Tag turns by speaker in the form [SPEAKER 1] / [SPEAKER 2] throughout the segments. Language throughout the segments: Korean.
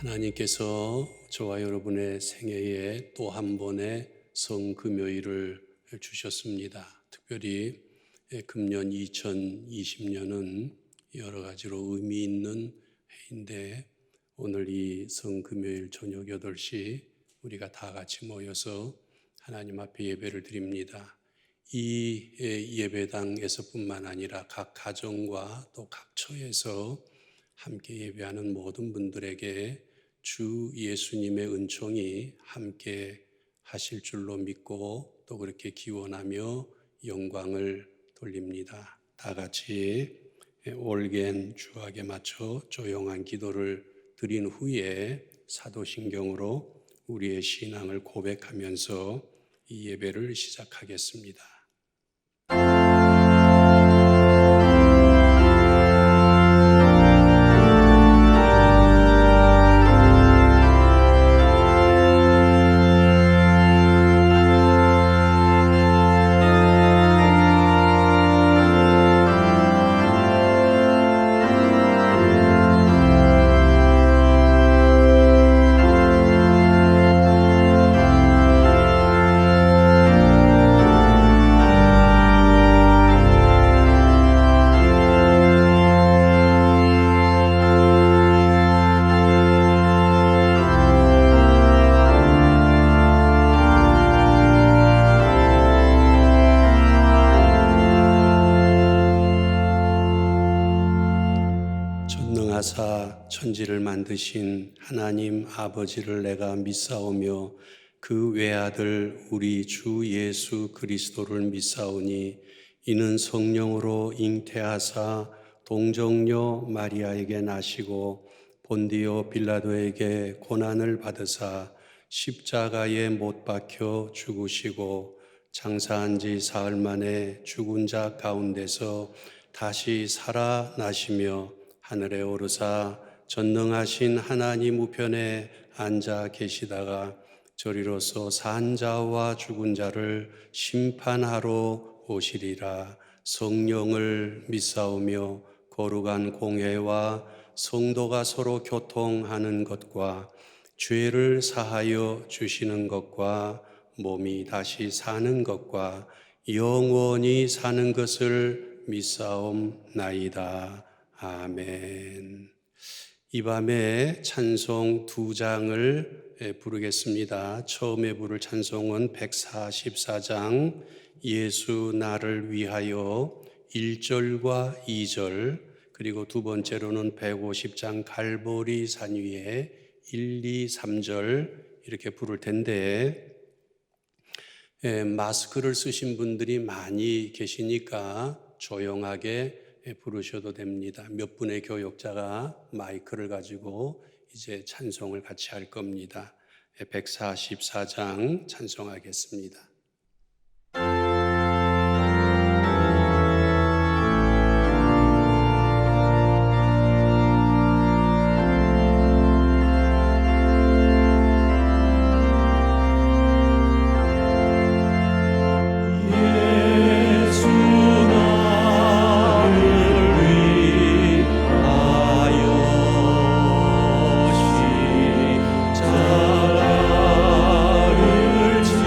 [SPEAKER 1] 하나님께서 저와 여러분의 생애에 또 한 번의 성금요일을 주셨습니다. 특별히 금년 2020년은 여러 가지로 의미 있는 해인데 오늘 이 성금요일 저녁 8시 우리가 다 같이 모여서 하나님 앞에 예배를 드립니다. 이 예배당에서뿐만 아니라 각 가정과 또 각 처에서 함께 예배하는 모든 분들에게 주 예수님의 은총이 함께 하실 줄로 믿고 또 그렇게 기원하며 영광을 돌립니다. 다 같이 올겐 주악에 맞춰 조용한 기도를 드린 후에 사도신경으로 우리의 신앙을 고백하면서 이 예배를 시작하겠습니다. 천지를 만드신 하나님 아버지를 내가 믿사오며 그 외아들 우리 주 예수 그리스도를 믿사오니 이는 성령으로 잉태하사 동정녀 마리아에게 나시고 본디오 빌라도에게 고난을 받으사 십자가에 못 박혀 죽으시고 장사한 지 사흘 만에 죽은 자 가운데서 다시 살아나시며 하늘에 오르사 전능하신 하나님 우편에 앉아 계시다가 저리로서 산 자와 죽은 자를 심판하러 오시리라. 성령을 믿사오며 거룩한 공회와 성도가 서로 교통하는 것과 죄를 사하여 주시는 것과 몸이 다시 사는 것과 영원히 사는 것을 믿사옵나이다. 아멘. 이 밤에 찬송 2장을 부르겠습니다. 처음에 부를 찬송은 144장 예수 나를 위하여 1절과 2절, 그리고 두 번째로는 150장 갈보리 산 위에 1, 2, 3절 이렇게 부를 텐데 마스크를 쓰신 분들이 많이 계시니까 조용하게 부르셔도 됩니다. 몇 분의 교역자가 마이크를 가지고 이제 찬송을 같이 할 겁니다. 144장 찬송하겠습니다.
[SPEAKER 2] 자라을지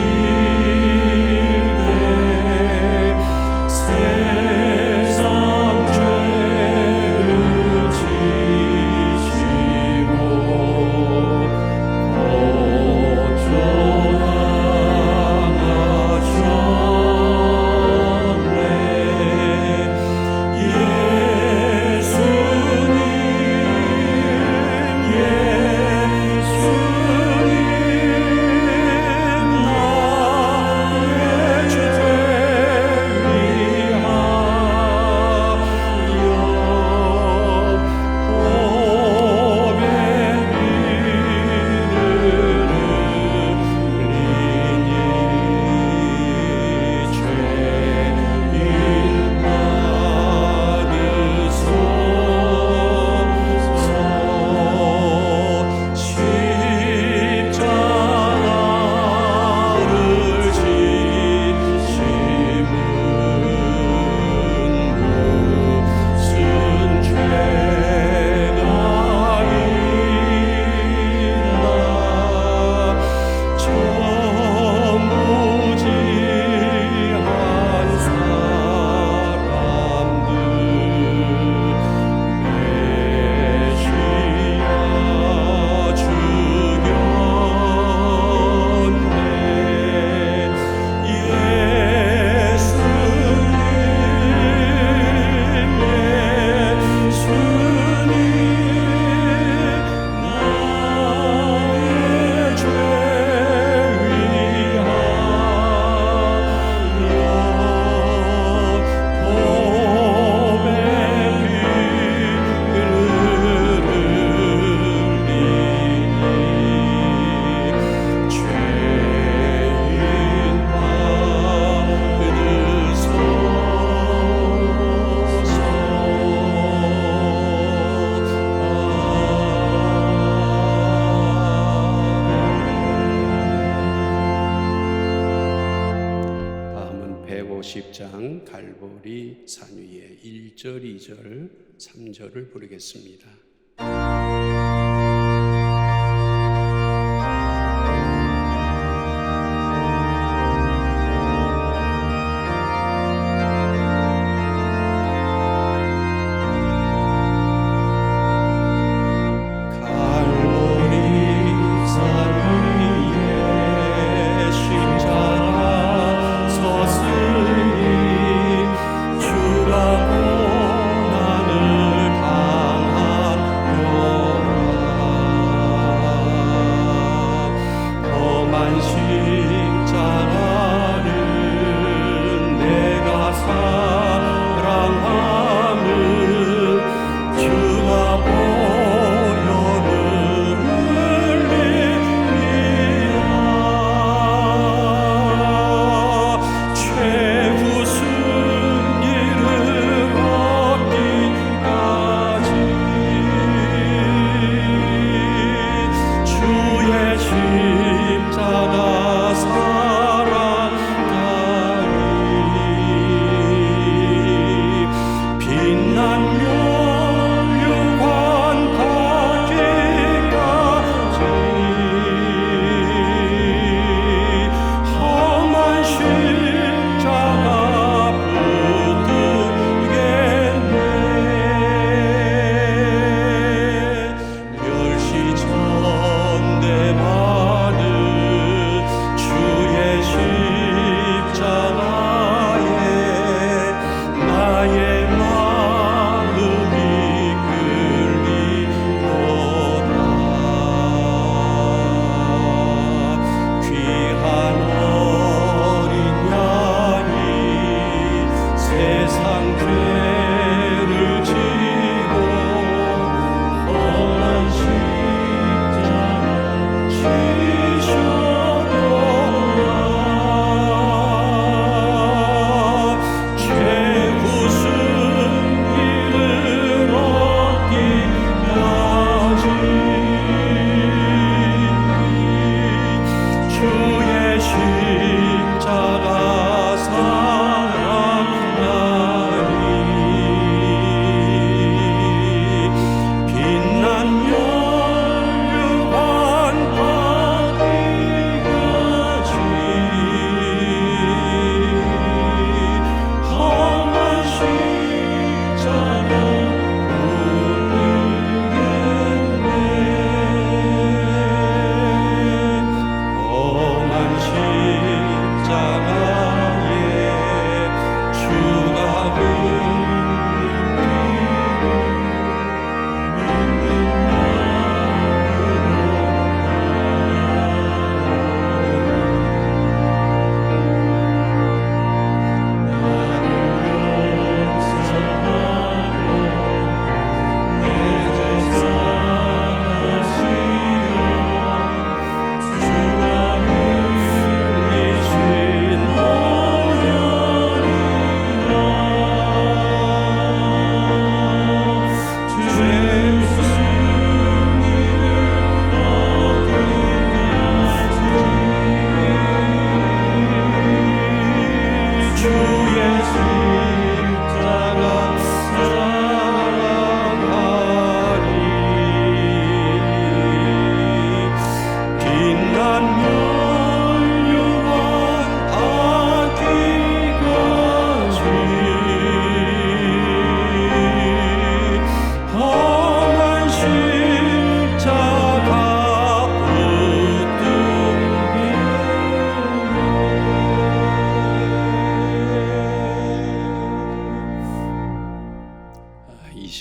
[SPEAKER 1] 5장 갈보리 산 위에 1절, 2절, 3절을 부르겠습니다.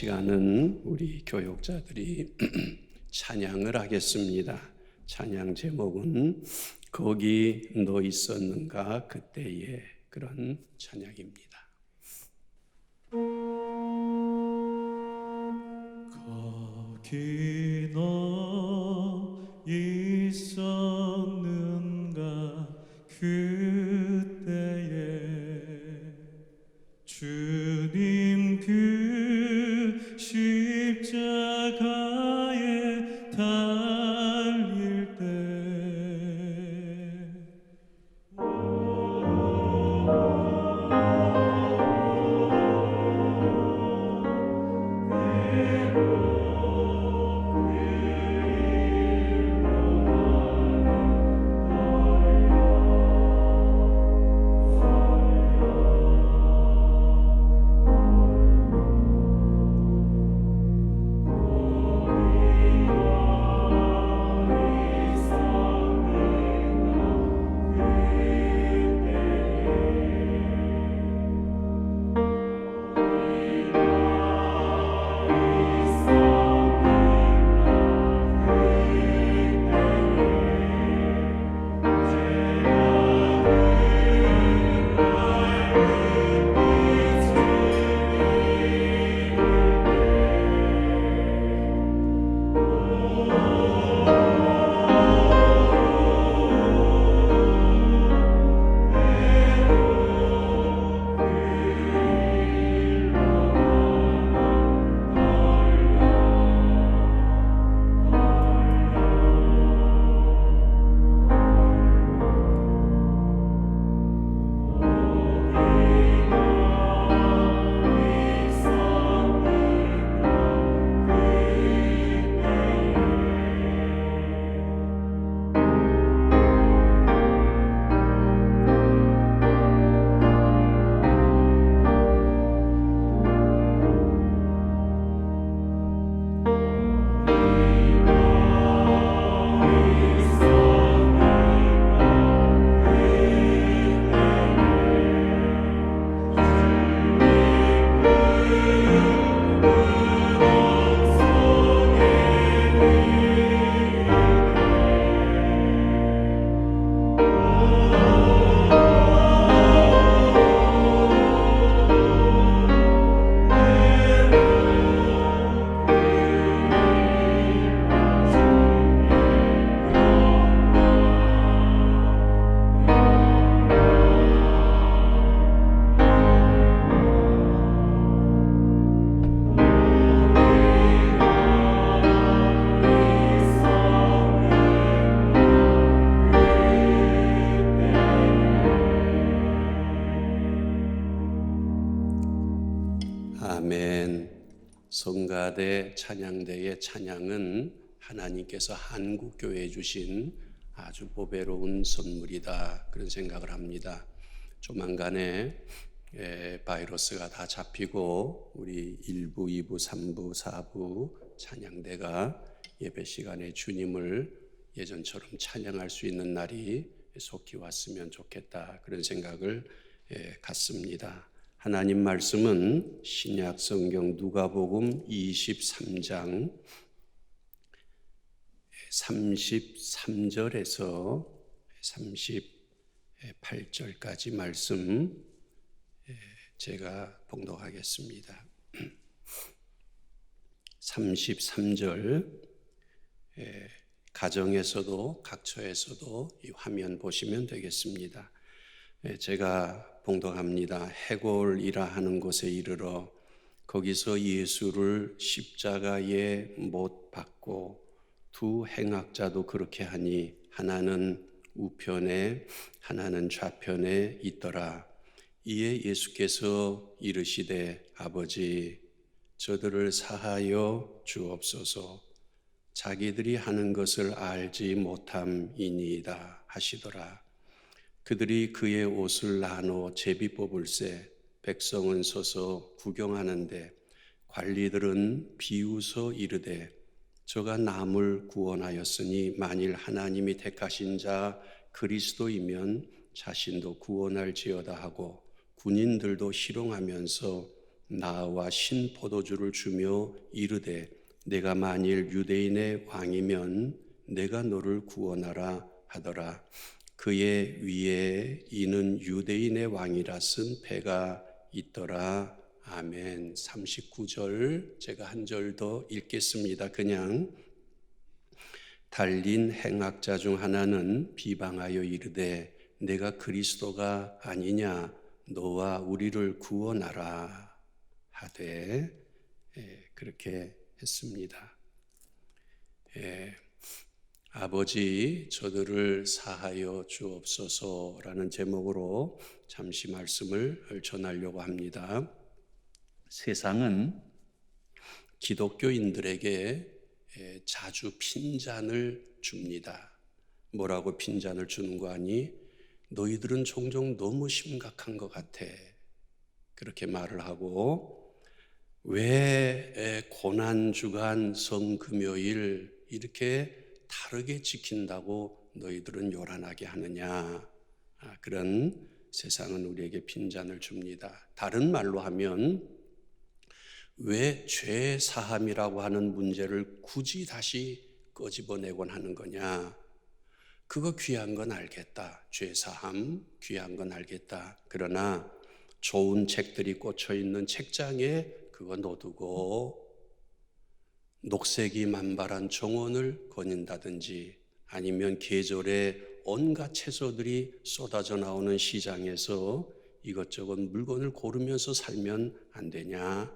[SPEAKER 1] 시간은 우리 교육자들이 찬양을 하겠습니다. 찬양 제목은 거기 너 있었는가 그때의 그런 찬양입니다.
[SPEAKER 2] 거기 너 있었는가 그때에 주님 그 십자가에 달릴 때
[SPEAKER 1] 아멘. 성가대 찬양대의 찬양은 하나님께서 한국교회에 주신 아주 보배로운 선물이다, 그런 생각을 합니다. 조만간에 바이러스가 다 잡히고 우리 1부, 2부, 3부, 4부 찬양대가 예배 시간에 주님을 예전처럼 찬양할 수 있는 날이 속히 왔으면 좋겠다, 그런 생각을 갖습니다. 하나님 말씀은 신약 성경 누가복음 23장 33절에서 38절까지 말씀 제가 봉독하겠습니다. 33절, 가정에서도 각처에서도 이 화면 보시면 되겠습니다. 제가 봉독합니다. 해골이라 하는 곳에 이르러 거기서 예수를 십자가에 못 박고 두 행악자도 그렇게 하니 하나는 우편에 하나는 좌편에 있더라. 이에 예수께서 이르시되 아버지 저들을 사하여 주옵소서, 자기들이 하는 것을 알지 못함이니이다 하시더라. 그들이 그의 옷을 나눠 제비 뽑을새 백성은 서서 구경하는데 관리들은 비웃어 이르되 저가 남을 구원하였으니 만일 하나님이 택하신 자 그리스도이면 자신도 구원할지어다 하고 군인들도 희롱하면서 나와 신포도주를 주며 이르되 내가 만일 유대인의 왕이면 내가 너를 구원하라 하더라. 그의 위에 이는 유대인의 왕이라 쓴 패가 있더라. 아멘. 39절 제가 한 절 더 읽겠습니다. 그냥 달린 행악자 중 하나는 비방하여 이르되 내가 그리스도가 아니냐, 너와 우리를 구원하라 하되, 그렇게 했습니다. 아버지 저들을 사하여 주옵소서라는 제목으로 잠시 말씀을 전하려고 합니다. 세상은 기독교인들에게 자주 핀잔을 줍니다. 뭐라고 핀잔을 주는 거 아니? 너희들은 종종 너무 심각한 것 같아, 그렇게 말을 하고, 왜 고난주간 성금요일 이렇게 다르게 지킨다고 너희들은 요란하게 하느냐, 그런 세상은 우리에게 빈잔을 줍니다. 다른 말로 하면 왜 죄 사함이라고 하는 문제를 굳이 다시 꺼집어내곤 하는 거냐, 그거 귀한 건 알겠다, 죄 사함 귀한 건 알겠다. 그러나 좋은 책들이 꽂혀 있는 책장에 그거 놔두고 녹색이 만발한 정원을 거닌다든지 아니면 계절에 온갖 채소들이 쏟아져 나오는 시장에서 이것저것 물건을 고르면서 살면 안 되냐,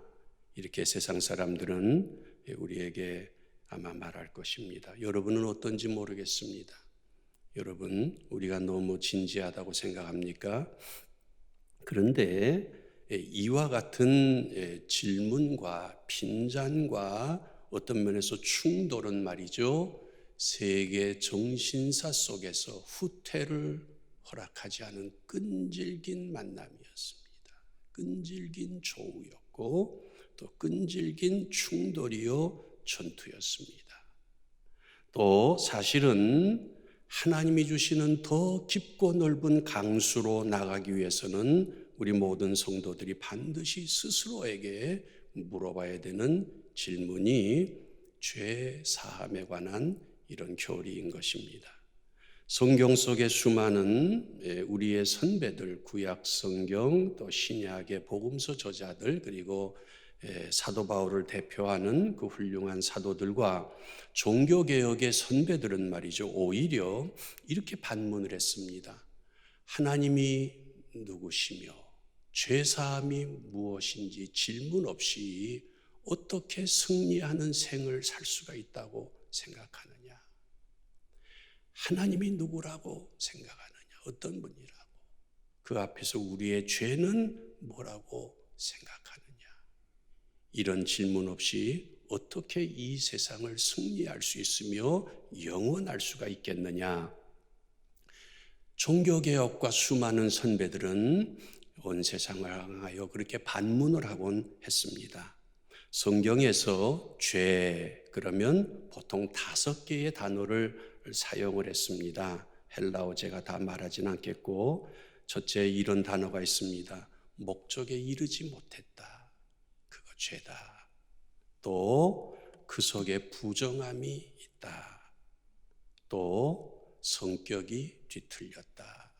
[SPEAKER 1] 이렇게 세상 사람들은 우리에게 아마 말할 것입니다. 여러분은 어떤지 모르겠습니다. 여러분, 우리가 너무 진지하다고 생각합니까? 그런데 이와 같은 질문과 빈잔과 어떤 면에서 충돌은 말이죠, 세계 정신사 속에서 후퇴를 허락하지 않은 끈질긴 만남이었습니다. 끈질긴 조우였고 또 끈질긴 충돌이요 전투였습니다. 또 사실은 하나님이 주시는 더 깊고 넓은 강수로 나가기 위해서는 우리 모든 성도들이 반드시 스스로에게 물어봐야 되는 질문이 죄 사함에 관한 이런 교리인 것입니다. 성경 속의 수많은 우리의 선배들, 구약 성경 또 신약의 복음서 저자들, 그리고 사도 바울을 대표하는 그 훌륭한 사도들과 종교개혁의 선배들은 말이죠, 오히려 이렇게 반문을 했습니다. 하나님이 누구시며 죄사함이 무엇인지 질문 없이 어떻게 승리하는 생을 살 수가 있다고 생각하느냐, 하나님이 누구라고 생각하느냐, 어떤 분이라고, 그 앞에서 우리의 죄는 뭐라고 생각하느냐, 이런 질문 없이 어떻게 이 세상을 승리할 수 있으며 영원할 수가 있겠느냐? 종교개혁과 수많은 선배들은 온 세상을 향하여 그렇게 반문을 하곤 했습니다. 성경에서 죄 그러면 보통 5개의 단어를 사용을 했습니다. 헬라어 제가 다 말하진 않겠고, 첫째 이런 단어가 있습니다. 목적에 이르지 못했다. 그거 죄다. 또 그 속에 부정함이 있다. 또 성격이 뒤틀렸다.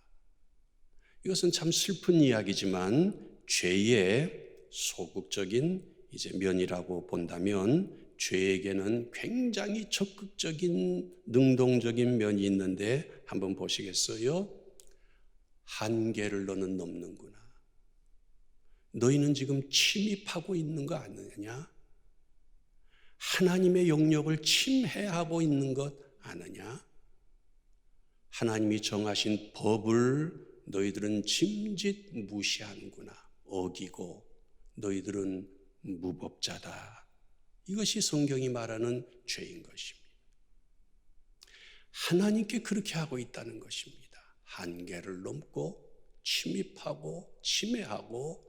[SPEAKER 1] 이것은 참 슬픈 이야기지만 죄의 소극적인 면이라고 본다면 죄에게는 굉장히 적극적인 능동적인 면이 있는데 한번 보시겠어요? 한계를 너는 넘는구나. 너희는 지금 침입하고 있는 거 아니냐? 하나님의 영역을 침해하고 있는 것 아느냐? 하나님이 정하신 법을 너희들은 짐짓 무시하는구나. 어기고 너희들은 무법자다. 이것이 성경이 말하는 죄인 것입니다. 하나님께 그렇게 하고 있다는 것입니다. 한계를 넘고 침입하고 침해하고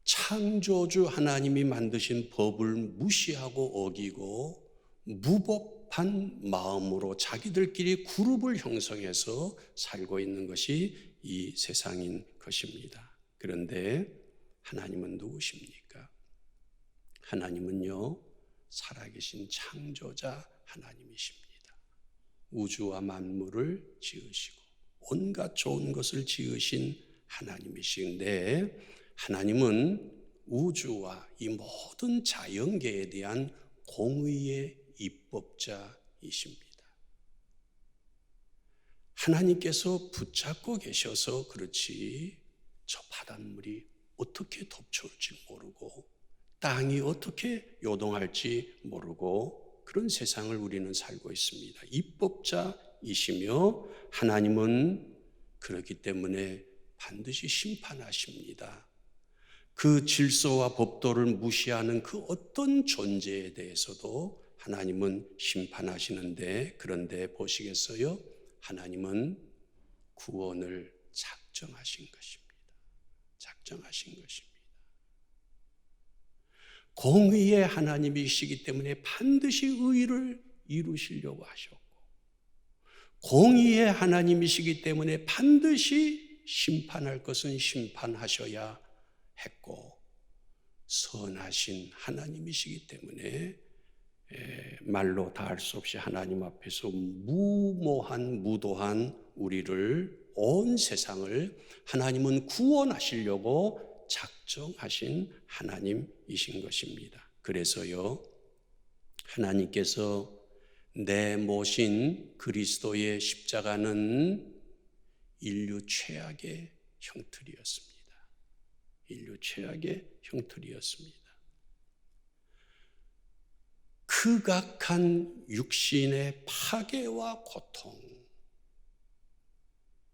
[SPEAKER 1] 창조주 하나님이 만드신 법을 무시하고 어기고 무법한 마음으로 자기들끼리 그룹을 형성해서 살고 있는 것이 이 세상인 것입니다. 그런데 하나님은 누구십니까? 하나님은요, 살아계신 창조자 하나님이십니다. 우주와 만물을 지으시고 온갖 좋은 것을 지으신 하나님이신데, 하나님은 우주와 이 모든 자연계에 대한 공의의 입법자이십니다. 하나님께서 붙잡고 계셔서 그렇지 저 바닷물이 어떻게 덮쳐올지 모르고 땅이 어떻게 요동할지 모르고 그런 세상을 우리는 살고 있습니다. 입법자이시며 하나님은 그렇기 때문에 반드시 심판하십니다. 그 질서와 법도를 무시하는 그 어떤 존재에 대해서도 하나님은 심판하시는데, 그런데 보시겠어요? 하나님은 구원을 작정하신 것입니다. 작정하신 것입니다. 공의의 하나님이시기 때문에 반드시 의를 이루시려고 하셨고, 공의의 하나님이시기 때문에 반드시 심판할 것은 심판하셔야 했고, 선하신 하나님이시기 때문에 말로 다 할 수 없이 하나님 앞에서 무도한 우리를, 온 세상을 하나님은 구원하시려고 작정하신 하나님이신 것입니다. 그래서요, 하나님께서 내모신 그리스도의 십자가는 인류 최악의 형틀이었습니다. 인류 최악의 형틀이었습니다. 극악한 육신의 파괴와 고통,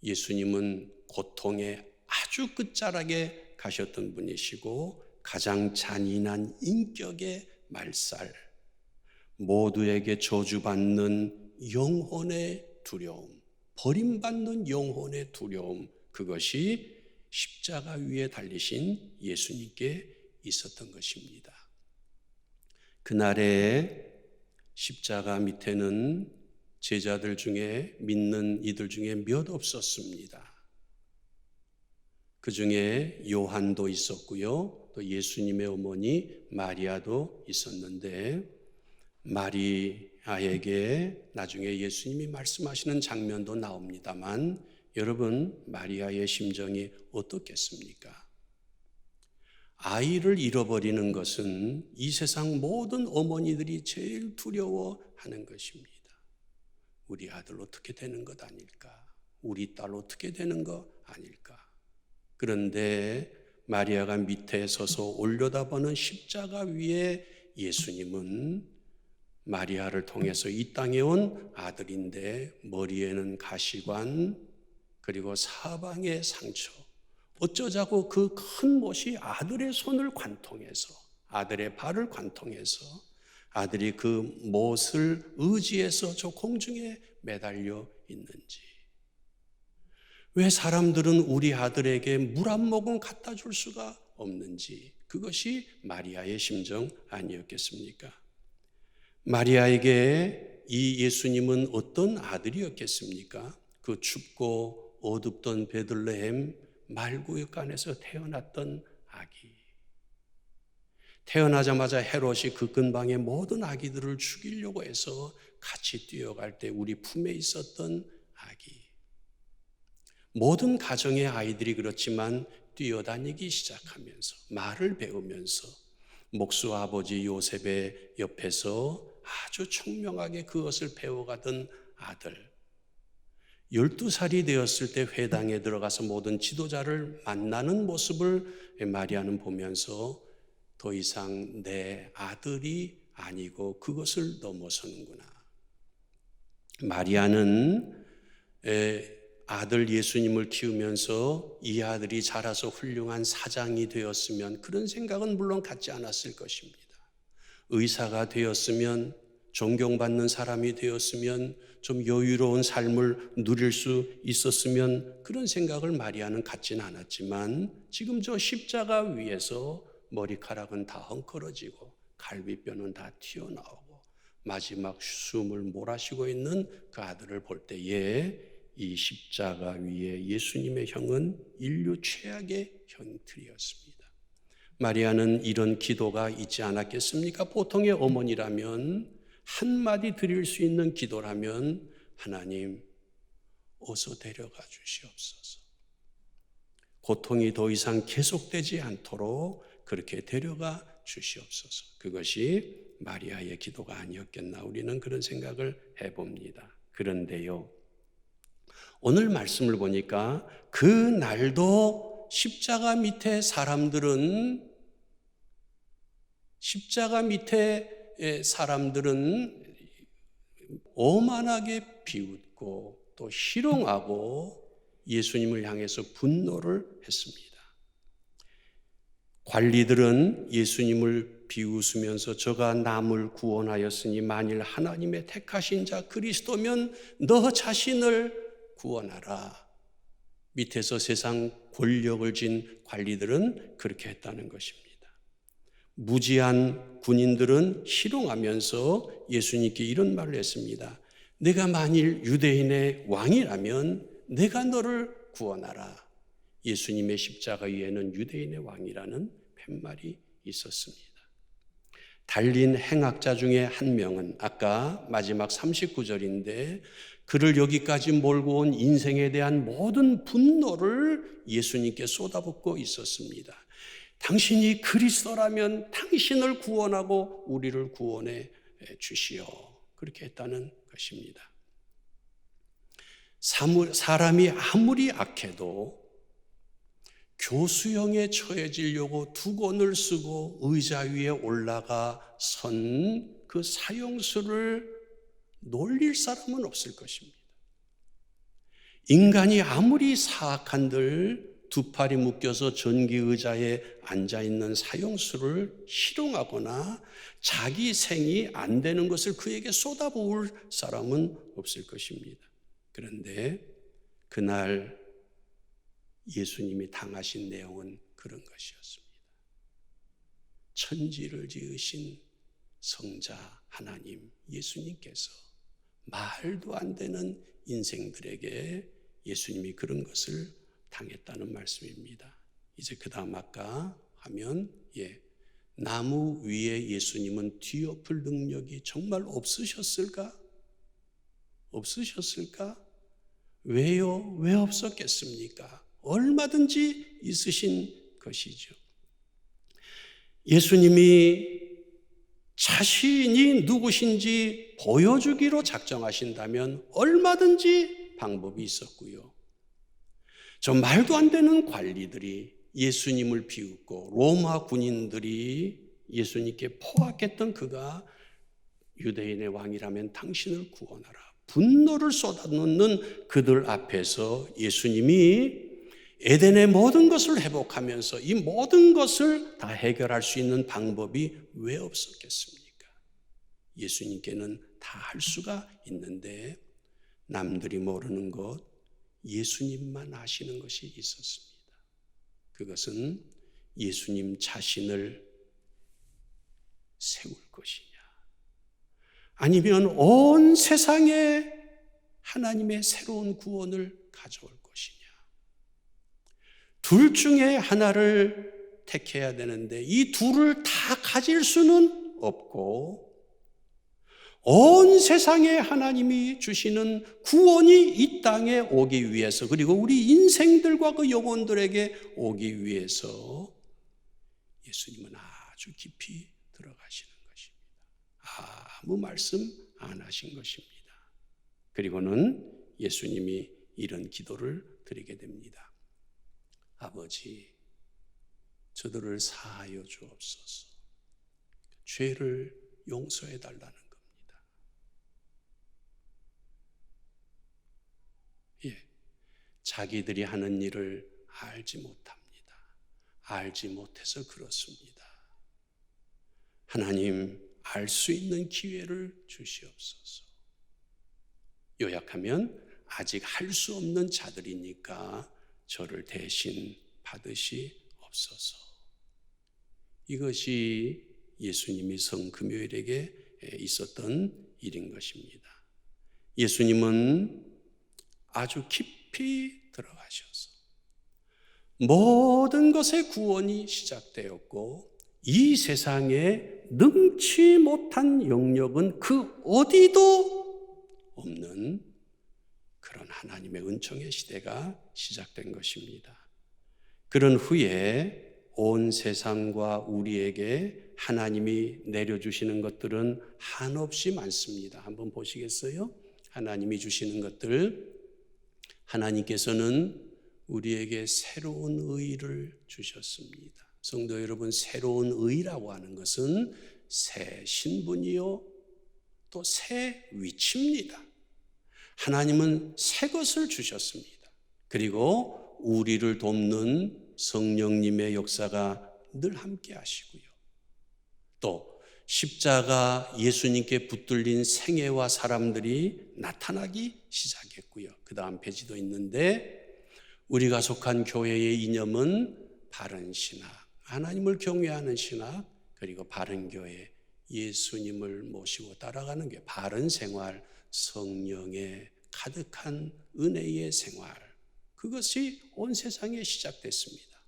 [SPEAKER 1] 예수님은 고통의 아주 끝자락에 가셨던 분이시고 가장 잔인한 인격의 말살, 모두에게 저주받는 영혼의 두려움, 버림받는 영혼의 두려움, 그것이 십자가 위에 달리신 예수님께 있었던 것입니다. 그날의 십자가 밑에는 제자들 중에, 믿는 이들 중에 몇 없었습니다. 그 중에 요한도 있었고요, 또 예수님의 어머니 마리아도 있었는데, 마리아에게 나중에 예수님이 말씀하시는 장면도 나옵니다만, 여러분, 마리아의 심정이 어떻겠습니까? 아이를 잃어버리는 것은 이 세상 모든 어머니들이 제일 두려워하는 것입니다. 우리 아들 어떻게 되는 것 아닐까? 우리 딸 어떻게 되는 것 아닐까? 그런데 마리아가 밑에 서서 올려다보는 십자가 위에 예수님은 마리아를 통해서 이 땅에 온 아들인데, 머리에는 가시관, 그리고 사방의 상처, 어쩌자고 그 큰 못이 아들의 손을 관통해서 아들의 발을 관통해서 아들이 그 못을 의지해서 저 공중에 매달려 있는지, 왜 사람들은 우리 아들에게 물 한 모금 갖다 줄 수가 없는지, 그것이 마리아의 심정 아니었겠습니까? 마리아에게 이 예수님은 어떤 아들이었겠습니까? 그 춥고 어둡던 베들레헴 말구역간에서 태어났던 아기. 태어나자마자 헤롯이 그 근방의 모든 아기들을 죽이려고 해서 같이 뛰어갈 때 우리 품에 있었던 아기. 모든 가정의 아이들이 그렇지만 뛰어다니기 시작하면서 말을 배우면서 목수 아버지 요셉의 옆에서 아주 총명하게 그것을 배워가던 아들. 12살이 되었을 때 회당에 들어가서 모든 지도자를 만나는 모습을 마리아는 보면서 더 이상 내 아들이 아니고 그것을 넘어서는구나. 마리아는 아들 예수님을 키우면서 이 아들이 자라서 훌륭한 사장이 되었으면, 그런 생각은 물론 갖지 않았을 것입니다. 의사가 되었으면, 존경받는 사람이 되었으면, 좀 여유로운 삶을 누릴 수 있었으면, 그런 생각을 마리아는 갖지는 않았지만 지금 저 십자가 위에서 머리카락은 다 헝클어지고 갈비뼈는 다 튀어나오고 마지막 숨을 몰아쉬고 있는 그 아들을 볼 때에 이 십자가 위에 예수님의 형은 인류 최악의 형틀이었습니다. 마리아는 이런 기도가 있지 않았겠습니까? 보통의 어머니라면 한마디 드릴 수 있는 기도라면, 하나님 어서 데려가 주시옵소서. 고통이 더 이상 계속되지 않도록 그렇게 데려가 주시옵소서. 그것이 마리아의 기도가 아니었겠나, 우리는 그런 생각을 해봅니다. 그런데요, 오늘 말씀을 보니까 그 날도 십자가 밑에 사람들은 오만하게 비웃고 또 희롱하고 예수님을 향해서 분노를 했습니다. 관리들은 예수님을 비웃으면서 저가 남을 구원하였으니 만일 하나님의 택하신 자 그리스도면 너 자신을 구원하라. 밑에서 세상 권력을 쥔 관리들은 그렇게 했다는 것입니다. 무지한 군인들은 희롱하면서 예수님께 이런 말을 했습니다. 내가 만일 유대인의 왕이라면 내가 너를 구원하라. 예수님의 십자가 위에는 유대인의 왕이라는 팻말이 있었습니다. 달린 행악자 중에 한 명은 아까 마지막 39절인데 그를 여기까지 몰고 온 인생에 대한 모든 분노를 예수님께 쏟아붓고 있었습니다. 당신이 그리스도라면 당신을 구원하고 우리를 구원해 주시오. 그렇게 했다는 것입니다. 사람이 아무리 악해도 교수형에 처해지려고 두 권을 쓰고 의자 위에 올라가 선 그 사형수를 놀릴 사람은 없을 것입니다. 인간이 아무리 사악한들 두 팔이 묶여서 전기 의자에 앉아있는 사형수를 희롱하거나 자기 생이 안 되는 것을 그에게 쏟아부을 사람은 없을 것입니다. 그런데 그날 예수님이 당하신 내용은 그런 것이었습니다. 천지를 지으신 성자 하나님 예수님께서 말도 안 되는 인생들에게 예수님이 그런 것을 당했다는 말씀입니다. 이제 그 다음 아까 하면 나무 위에 예수님은 뒤엎을 능력이 정말 없으셨을까? 왜요? 왜 없었겠습니까? 얼마든지 있으신 것이죠. 예수님이 자신이 누구신지 보여주기로 작정하신다면 얼마든지 방법이 있었고요. 저 말도 안 되는 관리들이 예수님을 비웃고 로마 군인들이 예수님께 포악했던 그가 유대인의 왕이라면 당신을 구원하라. 분노를 쏟아놓는 그들 앞에서 예수님이 에덴의 모든 것을 회복하면서 이 모든 것을 다 해결할 수 있는 방법이 왜 없었겠습니까? 예수님께는 다 할 수가 있는데 남들이 모르는 것, 예수님만 아시는 것이 있었습니다. 그것은 예수님 자신을 세울 것이냐, 아니면 온 세상에 하나님의 새로운 구원을 가져올 것이냐. 둘 중에 하나를 택해야 되는데 이 둘을 다 가질 수는 없고, 온 세상에 하나님이 주시는 구원이 이 땅에 오기 위해서, 그리고 우리 인생들과 그 영혼들에게 오기 위해서 예수님은 아주 깊이 들어가시는 것입니다. 아무 말씀 안 하신 것입니다. 그리고는 예수님이 이런 기도를 드리게 됩니다. 아버지, 저들을 사하여 주옵소서. 죄를 용서해 달라는 겁니다. 자기들이 하는 일을 알지 못합니다. 알지 못해서 그렇습니다. 하나님, 알 수 있는 기회를 주시옵소서. 요약하면 아직 할 수 없는 자들이니까 저를 대신 받으시옵소서. 이것이 예수님이 성금요일에게 있었던 일인 것입니다. 예수님은 아주 깊이 들어가셔서 모든 것의 구원이 시작되었고, 이 세상에 능치 못한 영역은 그 어디도 없는 그런 하나님의 은총의 시대가 시작된 것입니다. 그런 후에 온 세상과 우리에게 하나님이 내려주시는 것들은 한없이 많습니다. 한번 보시겠어요? 하나님이 주시는 것들, 하나님께서는 우리에게 새로운 의를 주셨습니다. 성도 여러분, 새로운 의라고 하는 것은 새 신분이요 또 새 위치입니다. 하나님은 새 것을 주셨습니다. 그리고 우리를 돕는 성령님의 역사가 늘 함께 하시고요. 또 십자가 예수님께 붙들린 생애와 사람들이 나타나기 시작했고요. 그 다음 페이지도 있는데, 우리가 속한 교회의 이념은 바른 신학, 하나님을 경외하는 신학, 그리고 바른 교회, 예수님을 모시고 따라가는 게 바른 생활, 성령의 가득한 은혜의 생활, 그것이 온 세상에 시작됐습니다.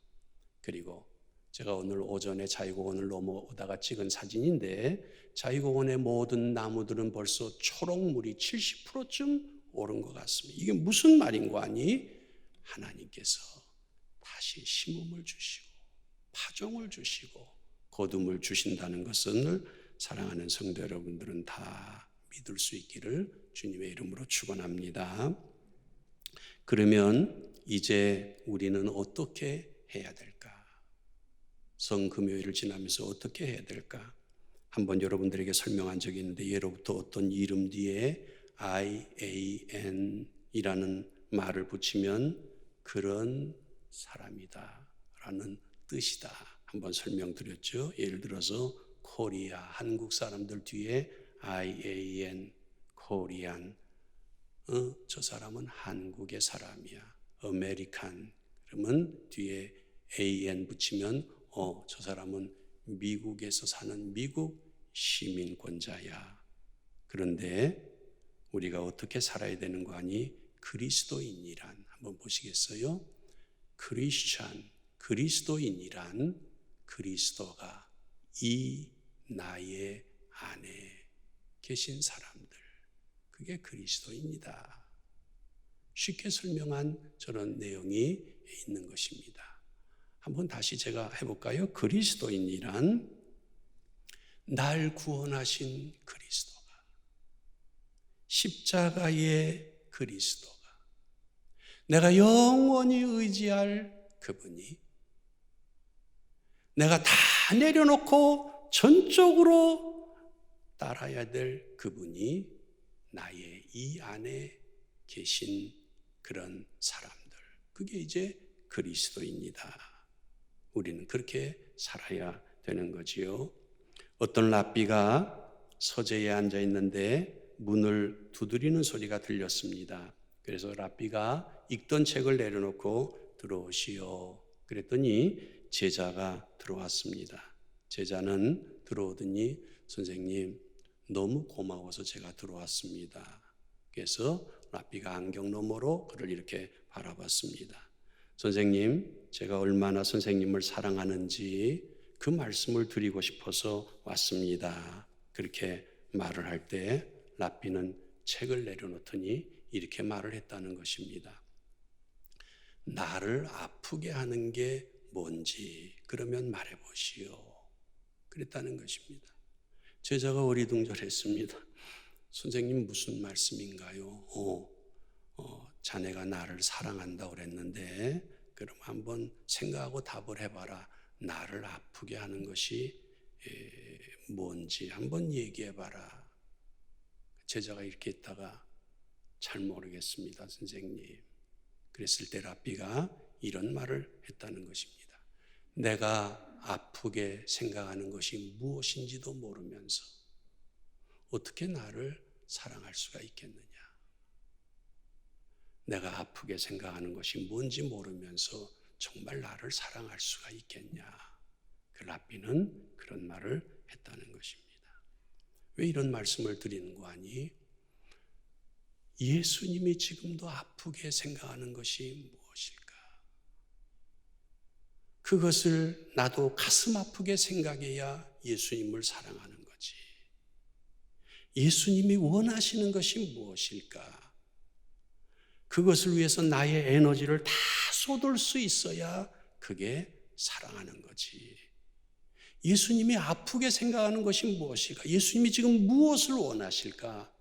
[SPEAKER 1] 그리고 제가 오늘 오전에 자유공원을 넘어오다가 찍은 사진인데, 자유공원의 모든 나무들은 벌써 초록물이 70%쯤 오른 것 같습니다. 이게 무슨 말인가 하니, 하나님께서 다시 심음을 주시고 파종을 주시고 거둠을 주신다는 것을 사랑하는 성도 여러분들은 다 믿을 수 있기를 주님의 이름으로 축원합니다. 그러면 이제 우리는 어떻게 해야 될까? 성금요일을 지나면서 어떻게 해야 될까? 한번 여러분들에게 설명한 적이 있는데, 예로부터 어떤 이름 뒤에 IAN이라는 말을 붙이면 그런 사람이다 라는 뜻이다. 한번 설명드렸죠. 예를 들어서 코리아, 한국 사람들 뒤에 IAN, 코리안, 저 사람은 한국의 사람이야. 아메리칸, 그러면 뒤에 AN 붙이면 저 사람은 미국에서 사는 미국 시민권자야. 그런데 우리가 어떻게 살아야 되는 거 아니? 그리스도인이란, 한번 보시겠어요? 크리스찬, 그리스도인이란 그리스도가 이 나의 안에 계신 사람들, 그게 그리스도인이다. 쉽게 설명한 저런 내용이 있는 것입니다. 한번 다시 제가 해볼까요? 그리스도인이란 날 구원하신 그리스도가, 십자가의 그리스도가, 내가 영원히 의지할 그분이, 내가 다 내려놓고 전적으로 따라야 될 그분이 나의 이 안에 계신 그런 사람들, 그게 이제 그리스도입니다. 우리는 그렇게 살아야 되는 거지요. 어떤 랍비가 서재에 앉아 있는데 문을 두드리는 소리가 들렸습니다. 그래서 랍비가 읽던 책을 내려놓고 들어오시오. 그랬더니 제자가 들어왔습니다. 제자는 들어오더니 선생님 너무 고마워서 제가 들어왔습니다. 그래서 랍비가 안경 너머로 그를 이렇게 바라봤습니다. 선생님, 제가 얼마나 선생님을 사랑하는지 그 말씀을 드리고 싶어서 왔습니다. 그렇게 말을 할 때 랍비는 책을 내려놓더니 이렇게 말을 했다는 것입니다. 나를 아프게 하는 게 뭔지 그러면 말해보시오. 그랬다는 것입니다. 제자가 어리둥절했습니다. 선생님 무슨 말씀인가요? 자네가 나를 사랑한다고 그랬는데 그럼 한번 생각하고 답을 해봐라. 나를 아프게 하는 것이 뭔지 한번 얘기해봐라. 제자가 이렇게 있다가 잘 모르겠습니다, 선생님. 그랬을 때 랍비가 이런 말을 했다는 것입니다. 내가 아프게 생각하는 것이 무엇인지도 모르면서 어떻게 나를 사랑할 수가 있겠느냐. 내가 아프게 생각하는 것이 뭔지 모르면서 정말 나를 사랑할 수가 있겠냐. 그 랍비는 그런 말을 했다는 것입니다. 왜 이런 말씀을 드리는 거 아니? 예수님이 지금도 아프게 생각하는 것이 무엇일까? 그것을 나도 가슴 아프게 생각해야 예수님을 사랑하는 거지. 예수님이 원하시는 것이 무엇일까? 그것을 위해서 나의 에너지를 다 쏟을 수 있어야 그게 사랑하는 거지. 예수님이 아프게 생각하는 것이 무엇일까? 예수님이 지금 무엇을 원하실까?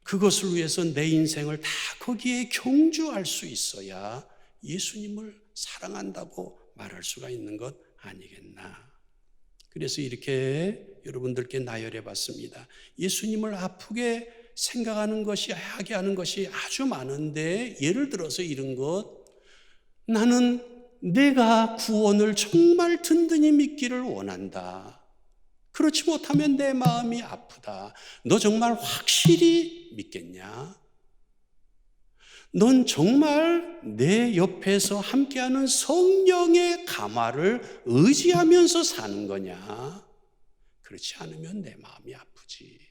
[SPEAKER 1] 그것을 위해서 내 인생을 다 거기에 경주할 수 있어야 예수님을 사랑한다고 말할 수가 있는 것 아니겠나. 그래서 이렇게 여러분들께 나열해 봤습니다. 예수님을 아프게 생각하는 것이, 하게 하는 것이 아주 많은데, 예를 들어서 이런 것, 나는 내가 구원을 정말 든든히 믿기를 원한다. 그렇지 못하면 내 마음이 아프다. 너 정말 확실히 믿겠냐? 넌 정말 내 옆에서 함께하는 성령의 감화를 의지하면서 사는 거냐? 그렇지 않으면 내 마음이 아프지.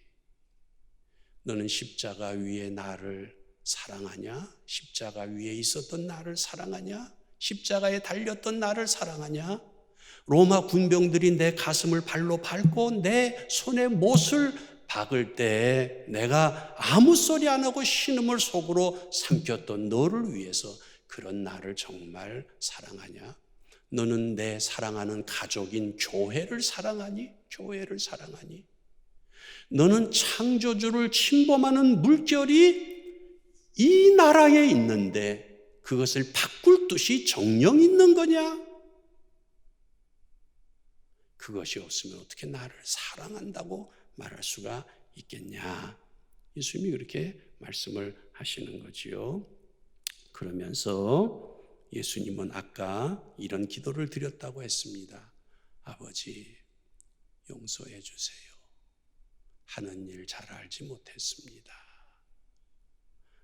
[SPEAKER 1] 너는 십자가 위에 나를 사랑하냐? 십자가 위에 있었던 나를 사랑하냐? 십자가에 달렸던 나를 사랑하냐? 로마 군병들이 내 가슴을 발로 밟고 내 손에 못을 박을 때 내가 아무 소리 안 하고 신음을 속으로 삼켰던 너를 위해서 그런 나를 정말 사랑하냐? 너는 내 사랑하는 가족인 교회를 사랑하니? 교회를 사랑하니? 너는 창조주를 침범하는 물결이 이 나라에 있는데 그것을 바꿀 뜻이 정령 있는 거냐? 그것이 없으면 어떻게 나를 사랑한다고 말할 수가 있겠냐? 예수님이 그렇게 말씀을 하시는 거지요. 그러면서 예수님은 아까 이런 기도를 드렸다고 했습니다. 아버지, 용서해 주세요. 하는 일 잘 알지 못했습니다.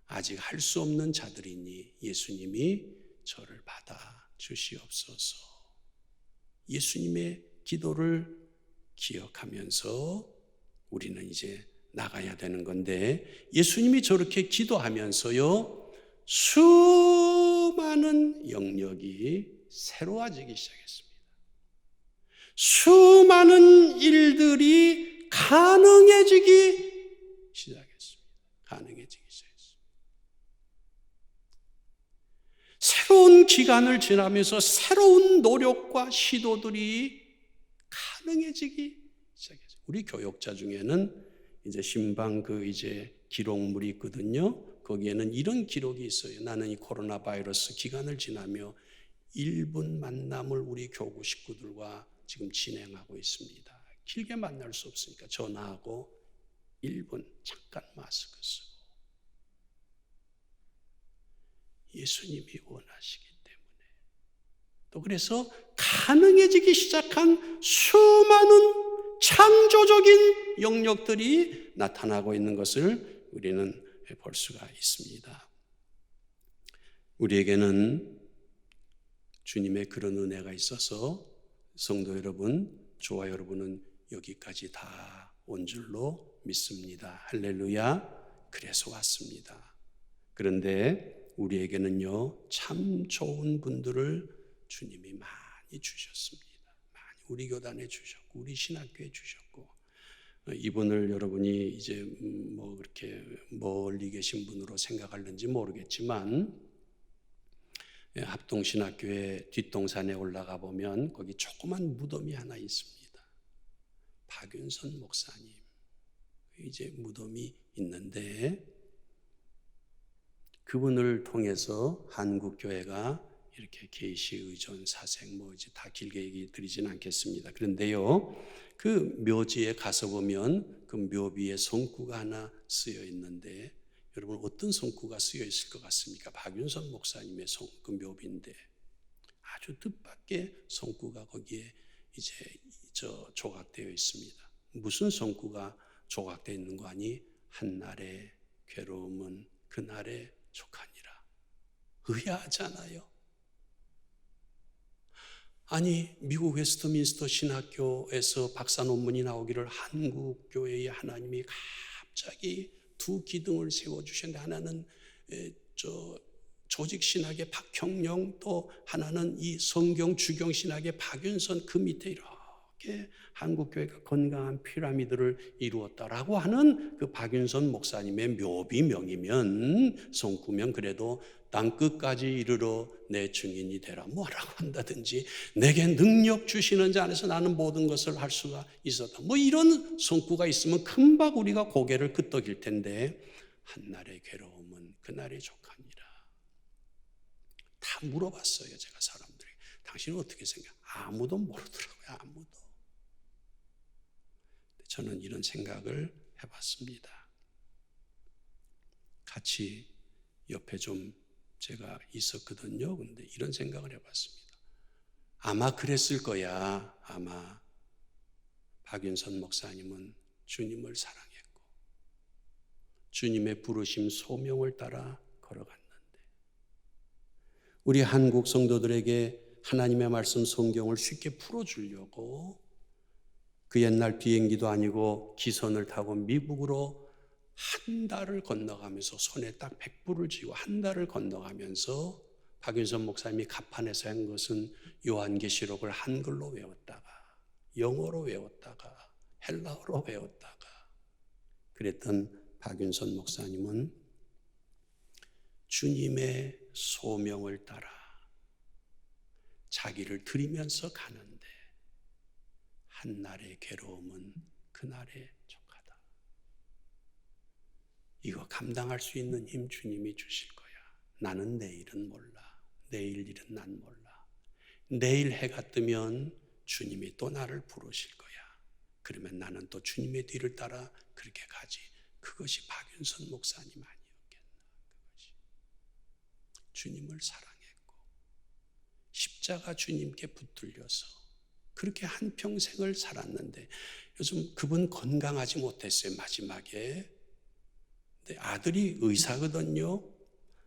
[SPEAKER 1] 아직 할 수 없는 자들이니 예수님이 저를 받아 주시옵소서. 예수님의 기도를 기억하면서 우리는 이제 나가야 되는 건데, 예수님이 저렇게 기도하면서요, 수많은 영역이 새로워지기 시작했습니다. 수많은 일들이 가능해지기 시작했습니다. 가능해지기 시작했습니다. 새로운 기간을 지나면서 새로운 노력과 시도들이 가능해지기 시작했어요. 우리 교역자 중에는 이제 신방 이제 기록물이 있거든요. 거기에는 이런 기록이 있어요. 나는 이 코로나 바이러스 기간을 지나며 1분 만남을 우리 교구 식구들과 지금 진행하고 있습니다. 길게 만날 수 없으니까 전화하고 1분 잠깐 마스크 쓰고. 예수님이 원하시기 때문에 또 그래서 가능해지기 시작한 수많은 창조적인 영역들이 나타나고 있는 것을 우리는 볼 수가 있습니다. 우리에게는 주님의 그런 은혜가 있어서 성도 여러분, 저와 여러분은 여기까지 다 온 줄로 믿습니다. 할렐루야. 그래서 왔습니다. 그런데 우리에게는요, 참 좋은 분들을 주님이 많이 주셨습니다. 많이 우리 교단에 주셨고, 우리 신학교에 주셨고, 이분을 여러분이 이제 뭐 그렇게 멀리 계신 분으로 생각하는지 모르겠지만, 합동신학교의 뒷동산에 올라가 보면 거기 조그만 무덤이 하나 있습니다. 박윤선 목사님, 이제 무덤이 있는데 그분을 통해서 한국교회가 이렇게 계시, 의존, 사색 뭐 이제 다 길게 얘기 드리진 않겠습니다. 그런데요, 그 묘지에 가서 보면 그 묘비에 성구가 하나 쓰여 있는데 여러분 어떤 성구가 쓰여 있을 것 같습니까? 박윤선 목사님의 그 묘비인데 아주 뜻밖의 성구가 거기에 이제 조각되어 있습니다. 무슨 성구가 조각되어 있는 거 아니? 한날의 괴로움은 그날의 족하니라. 의아하잖아요. 아니, 미국 웨스트민스터 신학교에서 박사 논문이 나오기를 한국교회의 하나님이 갑자기 두 기둥을 세워주셨는데 하나는 조직신학의 박형령, 또 하나는 이 성경 주경신학의 박윤선, 그 밑에 이렇게 한국교회가 건강한 피라미드를 이루었다라고 하는 그 박윤선 목사님의 묘비명이면, 성구면 그래도 땅끝까지 이르러 내 증인이 되라 뭐라고 한다든지, 내게 능력 주시는 자 안에서 나는 모든 것을 할 수가 있었다, 뭐 이런 성구가 있으면 금방 우리가 고개를 끄덕일 텐데, 한날의 괴로움은 그날의 족하니라. 다 물어봤어요, 제가 사람들에게. 당신은 어떻게 생각해? 아무도 모르더라고요, 아무도. 저는 이런 생각을 해봤습니다. 같이 옆에 좀 제가 있었거든요. 근데 이런 생각을 해봤습니다. 아마 그랬을 거야. 아마 박윤선 목사님은 주님을 사랑했고 주님의 부르심 소명을 따라 걸어갔는데, 우리 한국 성도들에게 하나님의 말씀 성경을 쉽게 풀어주려고 그 옛날 비행기도 아니고 기선을 타고 미국으로 한 달을 건너가면서 손에 딱 100불을 쥐고 한 달을 건너가면서 박윤선 목사님이 가판에서 한 것은 요한계시록을 한글로 외웠다가 영어로 외웠다가 헬라어로 외웠다가 그랬던 박윤선 목사님은 주님의 소명을 따라 자기를 드리면서 가는데 한날의 괴로움은 그날의 족하다. 이거 감당할 수 있는 힘 주님이 주실 거야. 나는 내일은 몰라. 내일 일은 난 몰라. 내일 해가 뜨면 주님이 또 나를 부르실 거야. 그러면 나는 또 주님의 뒤를 따라 그렇게 가지. 그것이 박윤선 목사님 아니었겠나. 그것이 주님을 사랑했고 십자가 주님께 붙들려서 그렇게 한평생을 살았는데, 요즘 그분 건강하지 못했어요, 마지막에. 근데 아들이 의사거든요.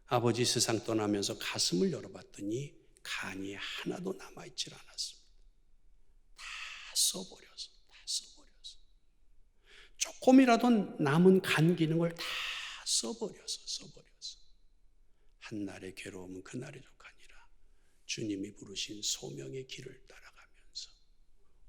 [SPEAKER 1] 아버지 세상 떠나면서 가슴을 열어봤더니 간이 하나도 남아있질 않았습니다. 다 써버려서. 조금이라도 남은 간 기능을 다 써버려서. 한날의 괴로움은 그날의 족하니라. 주님이 부르신 소명의 길을 따라가면서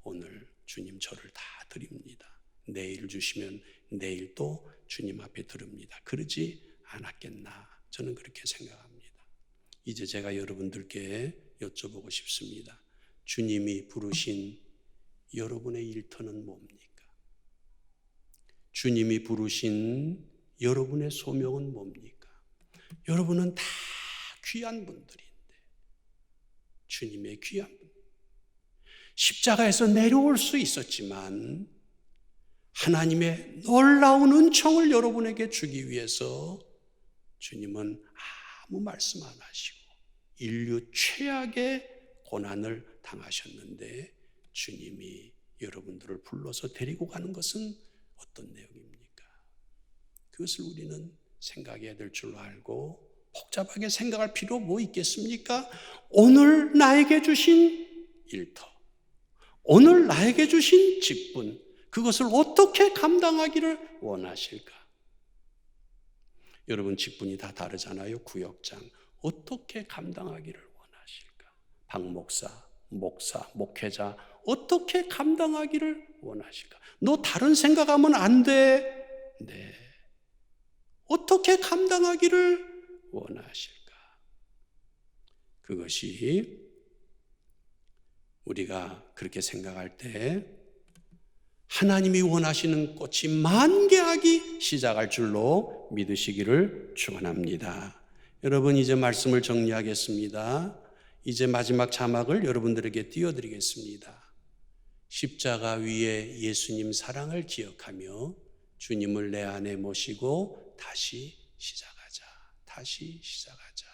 [SPEAKER 1] 오늘 주님 저를 다 드립니다. 내일 주시면 내일 또 주님 앞에 드립니다. 그러지 않았겠나, 저는 그렇게 생각합니다. 이제 제가 여러분들께 여쭤보고 싶습니다. 주님이 부르신 여러분의 일터는 뭡니까? 주님이 부르신 여러분의 소명은 뭡니까? 여러분은 다 귀한 분들인데, 주님의 귀한 분, 십자가에서 내려올 수 있었지만 하나님의 놀라운 은총을 여러분에게 주기 위해서 주님은 아무 말씀 안 하시고 인류 최악의 고난을 당하셨는데 주님이 여러분들을 불러서 데리고 가는 것은 어떤 내용입니까? 그것을 우리는 생각해야 될 줄 알고 복잡하게 생각할 필요 뭐 있겠습니까? 오늘 나에게 주신 일터, 오늘 나에게 주신 직분, 그것을 어떻게 감당하기를 원하실까? 여러분 직분이 다 다르잖아요. 구역장 어떻게 감당하기를 원하실까? 박 목사, 목회자 어떻게 감당하기를 원하실까? 너 다른 생각하면 안 돼. 네. 어떻게 감당하기를 원하실까? 그것이 우리가 그렇게 생각할 때 하나님이 원하시는 꽃이 만개하기 시작할 줄로 믿으시기를 축원합니다. 여러분 이제 말씀을 정리하겠습니다. 이제 마지막 자막을 여러분들에게 띄워드리겠습니다. 십자가 위에 예수님 사랑을 기억하며 주님을 내 안에 모시고 다시 시작하자. 다시 시작하자.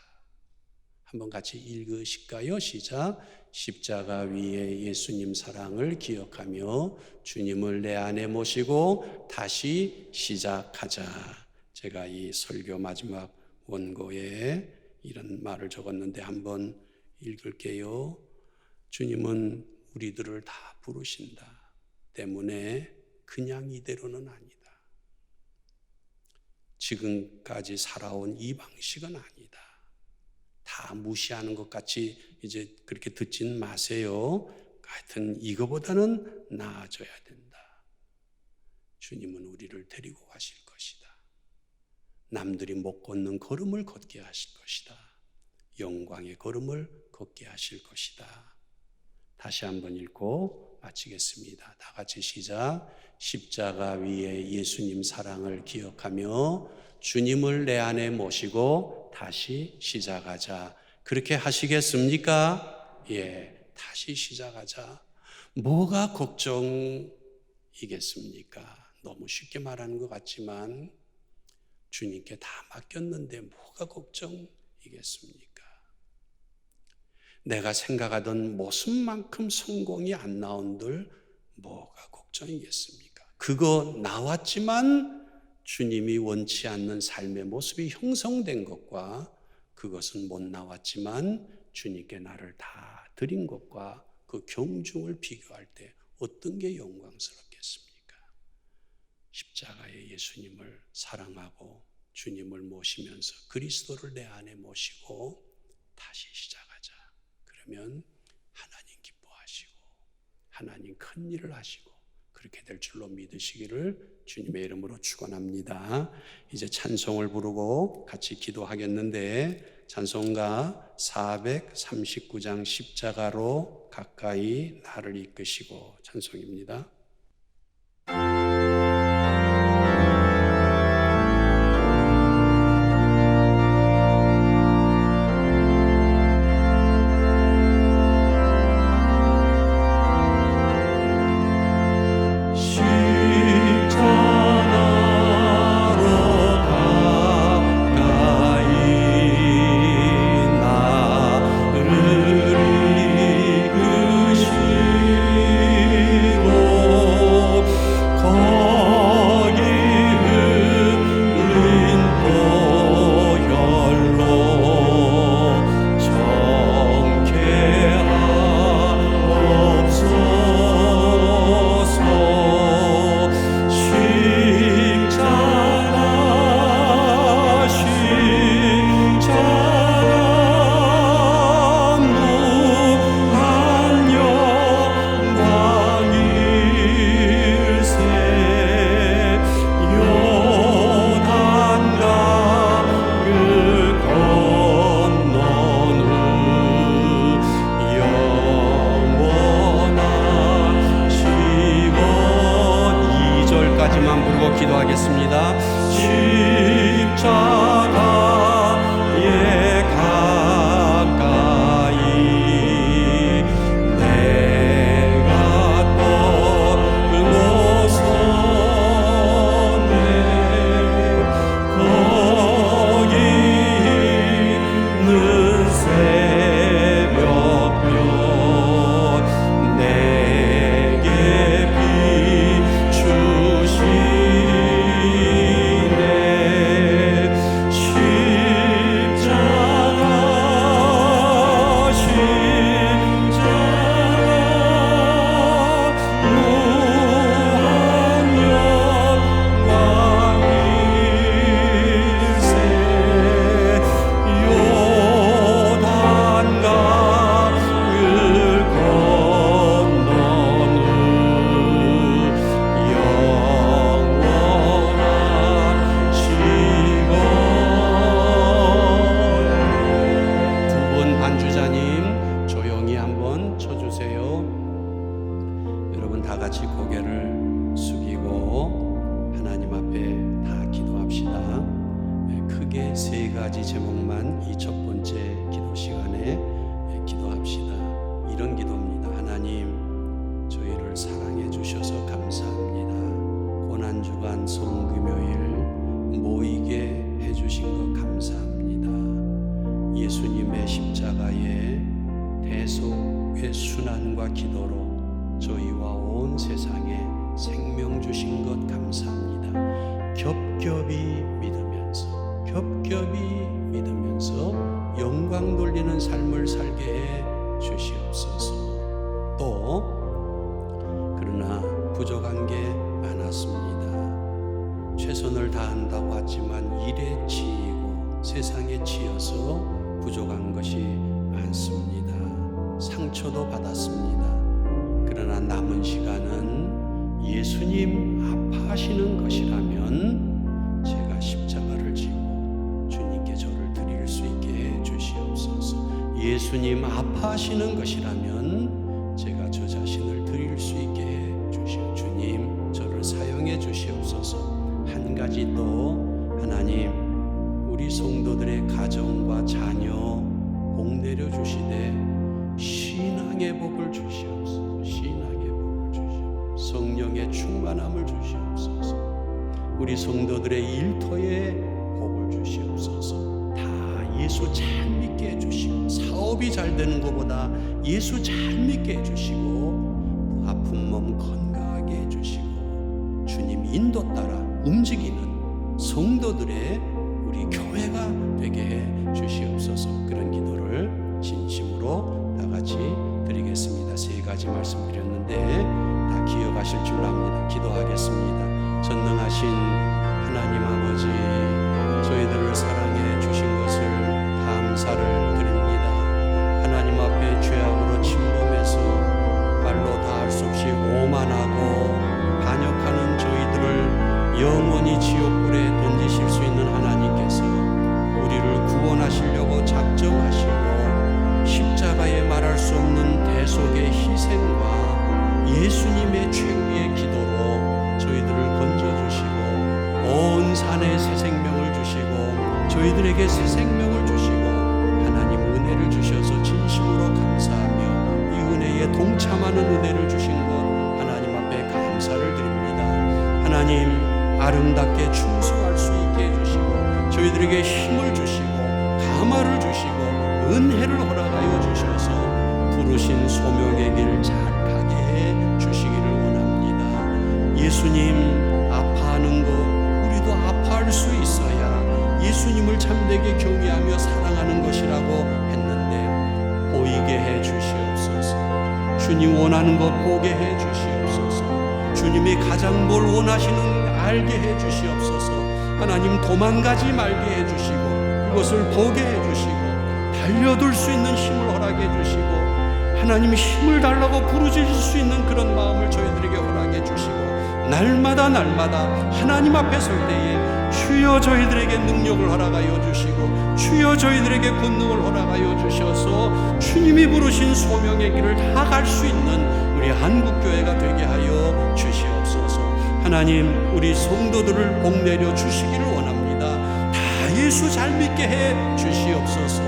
[SPEAKER 1] 한번 같이 읽으실까요? 시작. 십자가 위에 예수님 사랑을 기억하며 주님을 내 안에 모시고 다시 시작하자. 제가 이 설교 마지막 원고에 이런 말을 적었는데 한번 읽을게요. 주님은 우리들을 다 부르신다 때문에 그냥 이대로는 아니다. 지금까지 살아온 이 방식은 아니다. 다 무시하는 것 같이 이제 그렇게 듣진 마세요. 하여튼 이거보다는 나아져야 된다. 주님은 우리를 데리고 가실 것이다. 남들이 못 걷는 걸음을 걷게 하실 것이다. 영광의 걸음을 걷게 하실 것이다. 다시 한번 읽고 마치겠습니다. 다 같이 시작. 십자가 위에 예수님 사랑을 기억하며 주님을 내 안에 모시고 다시 시작하자. 그렇게 하시겠습니까? 예, 다시 시작하자. 뭐가 걱정이겠습니까? 너무 쉽게 말하는 것 같지만 주님께 다 맡겼는데 뭐가 걱정이겠습니까? 내가 생각하던 모습만큼 성공이 안 나온들 뭐가 걱정이겠습니까? 그거 나왔지만 주님이 원치 않는 삶의 모습이 형성된 것과 그것은 못 나왔지만 주님께 나를 다 드린 것과 그 경중을 비교할 때 어떤 게 영광스럽겠습니까? 십자가의 예수님을 사랑하고 주님을 모시면서 그리스도를 내 안에 모시고 다시 시작하자. 그러면 하나님 기뻐하시고 하나님 큰 일을 하시고 그렇게 될 줄로 믿으시기를 주님의 이름으로 축원합니다. 이제 찬송을 부르고 같이 기도하겠는데 찬송가 439장 십자가로 가까이 나를 이끄시고 찬송입니다. 새벽별 가지 제목만 이 첫 번째 기도 시간에 기도합시다. 이런 기도입니다. 하나님, 저희를 사랑해 주셔서 감사합니다. 고난주간 성금요일 모이게 해주신 것 감사합니다. 예수님의 십자가의 대속의 순환과 기도로 저희와 온 세상에 생명 주신 것 감사합니다. 겹겹이 믿으면서 영광 돌리는 삶을 살게 해 주시옵소서. 또 그러나 부족한 게 많았습니다. 최선을 다한다고 하지만 일에 치이고 세상에 치여서 부족한 것이 많습니다. 상처도 받았습니다. 그러나 남은 시간은 예수님 아파하시는 것이라면 제가 십자가를 지고 주님께 저를 드릴 수 있게 해 주시옵소서. 예수님 아파하시는 것이라면 제가 저 자신을 드릴 수 있게 해 주시옵소서. 주님, 저를 사용해 주시옵소서. 한 가지 또, 하나님, 우리 성도들의 가정과 자녀 복 내려 주시되 신앙의 복을 주시옵소서. 신앙의 복을 주시옵소서. 성령의 충만함을 주시옵소서. 우리 성도들의 일터에 복을 주시옵소서. 다 예수 잘 믿게 해주시고, 사업이 잘 되는 것보다 예수 잘 믿게 해주시고, 또 아픈 몸 건강하게 해주시고, 주님 인도 따라 움직이는 성도들의 우리 교회가 되게 해 주시옵소서. 그런 기도를 진심으로 다 같이 드리겠습니다. 세 가지 말씀드렸는데 다 기억하실 줄 압니다. 기도하겠습니다. 전능하신 하나님 아버지, 저희들을 사랑해 주신 것을 감사를 드립니다. 하나님 앞에 죄악으로 침범해서 말로 다 할 수 없이 오만하고 반역하는 저희들을 영원히 지옥불에 던지실 수 있는 하나님께서 우리를 구원하시려고 작정하시고 십자가에 말할 수 없는 대속의 희생과 예수님의 최후의 기도로 저희들을 건져주시고 온 산에 새 생명을 주시고 저희들에게 새 생명을 주시고 하나님 은혜를 주셔서 진심으로 감사하며 이 은혜에 동참하는 은혜를 주신 것 하나님 앞에 감사를 드립니다. 하나님, 아름답게 충성할 수 있게 해주시고 저희들에게 힘을 주시고 감화를 주시고 은혜를 허락하여 주셔서 부르신 소명의 길 잘 가게 해 주시기를 원합니다. 예수님 아파하는 것 우리도 아파할 수 있어야 예수님을 참되게 경외하며 사랑하는 것이라고 했는데 보이게 해 주시옵소서. 주님 원하는 것 보게 해 주시옵소서. 주님이 가장 뭘 원하시는 알게 해 주시옵소서. 하나님, 도망가지 말게 해 주시고 그것을 보게 해 주시고 달려들 수 있는 힘을 허락해 주시고 하나님 힘을 달라고 부르짖을 수 있는 그런 마음을 저희들에게 허락해 주시고 날마다 하나님 앞에 설 때에 주여 저희들에게 능력을 허락하여 주시고 주여 저희들에게 권능을 허락하여 주셔서 주님이 부르신 소명의 길을 다 갈 수 있는 우리 한국교회가 되게 하여 주시옵소서. 하나님, 우리 성도들을 복내려 주시기를 원합니다. 다 예수 잘 믿게 해 주시옵소서.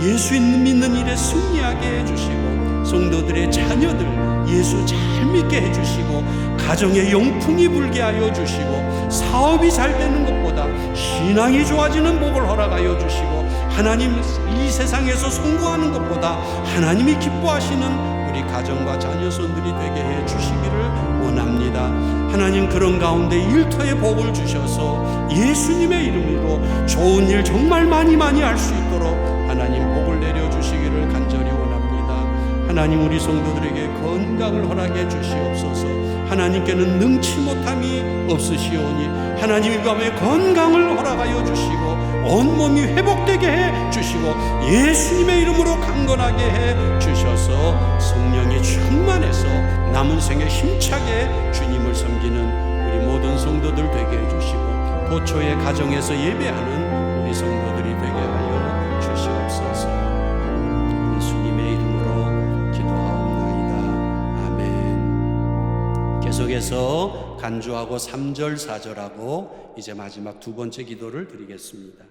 [SPEAKER 1] 예수 믿는 일에 승리하게 해 주시고 성도들의 자녀들 예수 잘 믿게 해 주시고 가정의 영풍이 불게 하여 주시고 사업이 잘 되는 것보다 신앙이 좋아지는 복을 허락하여 주시고 하나님, 이 세상에서 성공하는 것보다 하나님이 기뻐하시는 우리 가정과 자녀손들이 되게 해 주시기를 원합니다. 하나님, 그런 가운데 일터에 복을 주셔서 예수님의 이름으로 좋은 일 정말 많이 할 수 있도록 하나님 복을 내려주시기를 간절히 원합니다. 하나님, 우리 성도들에게 건강을 허락해 주시옵소서. 하나님께는 능치 못함이 없으시오니 하나님 이 밤에 건강을 허락하여 주시고 온몸이 회복되게 해 주시고 예수님의 이름으로 강건하게 해 주셔서 성령이 충만해서 남은 생에 힘차게 주님을 섬기는 우리 모든 성도들 되게 해 주시고 도초의 가정에서 예배하는 우리 성도들이 되게 하여 주시옵소서. 예수님의 이름으로 기도하옵나이다. 아멘. 계속해서 간주하고 3절 4절하고 이제 마지막 두 번째 기도를 드리겠습니다.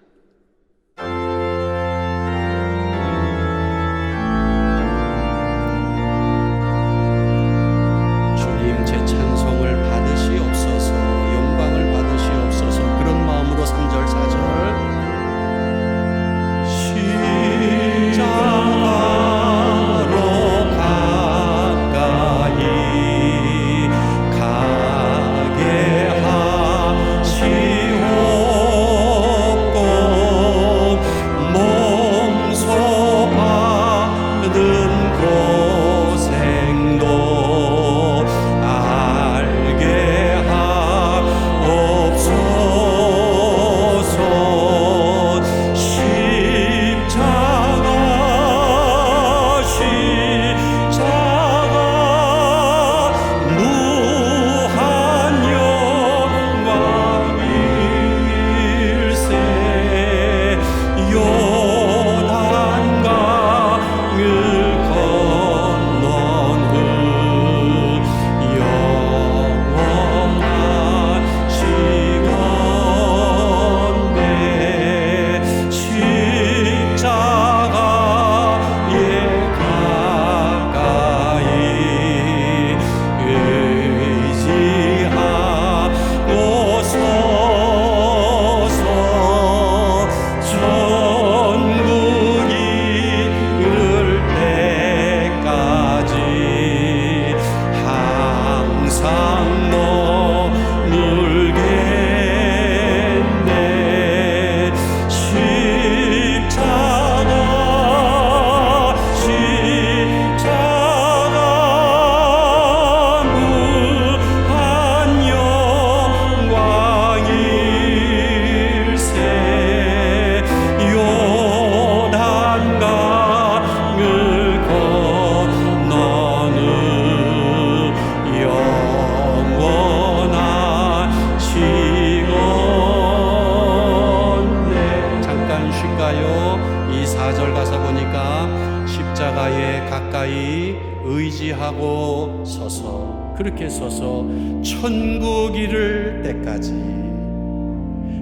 [SPEAKER 1] 십자가에 가까이 의지하고 서서, 그렇게 서서 천국 이를 때까지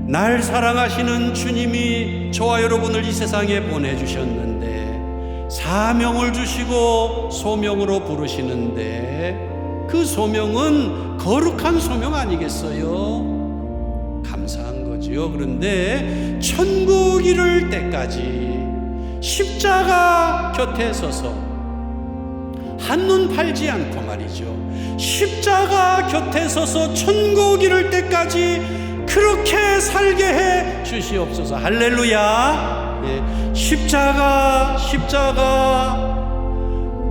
[SPEAKER 1] 날 사랑하시는 주님이 저와 여러분을 이 세상에 보내주셨는데, 사명을 주시고 소명으로 부르시는데, 그 소명은 거룩한 소명 아니겠어요? 감사한 거지요. 그런데 천국 이를 때까지 십자가 곁에 서서 한눈 팔지 않고 말이죠, 십자가 곁에 서서 천국 이를 때까지 그렇게 살게 해 주시옵소서. 할렐루야. 예. 십자가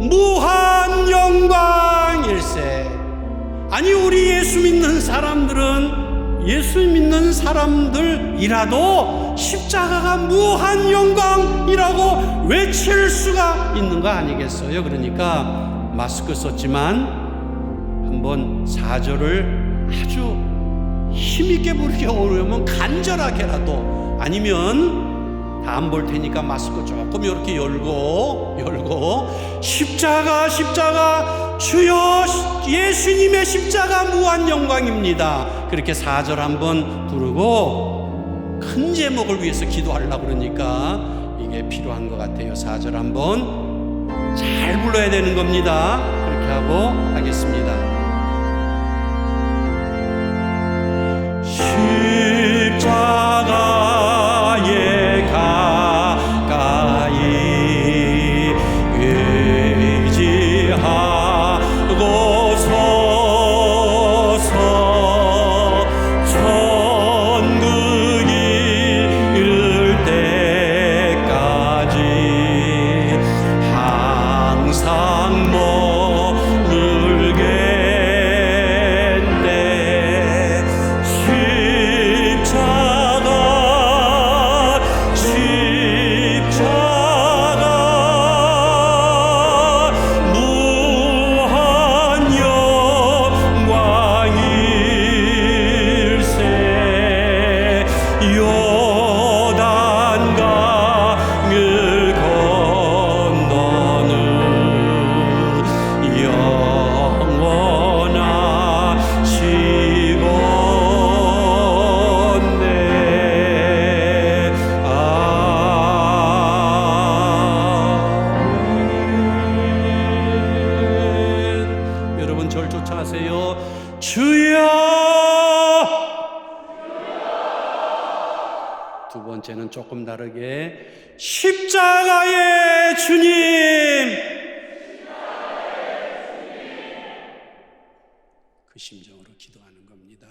[SPEAKER 1] 무한 영광일세. 아니, 우리 예수 믿는 사람들이라도 십자가가 무한 영광이라고 외칠 수가 있는 거 아니겠어요? 그러니까 마스크 썼지만 한번 4절을 아주 힘있게 부르기 어려우면 간절하게라도, 아니면 다 안 볼 테니까 마스크 조금 이렇게 열고 십자가 주여 예수님의 십자가 무한 영광입니다. 그렇게 4절 한번 부르고 큰 제목을 위해서 기도하려고 그러니까 이게 필요한 것 같아요. 4절 한번 잘 불러야 되는 겁니다. 그렇게 하고 하겠습니다. 십자가에 가까이 의지하고 서서 천국 이를 때까지 항상 머물게 두 번째는 조금 다르게 십자가의 주님, 그 심정으로 기도하는 겁니다.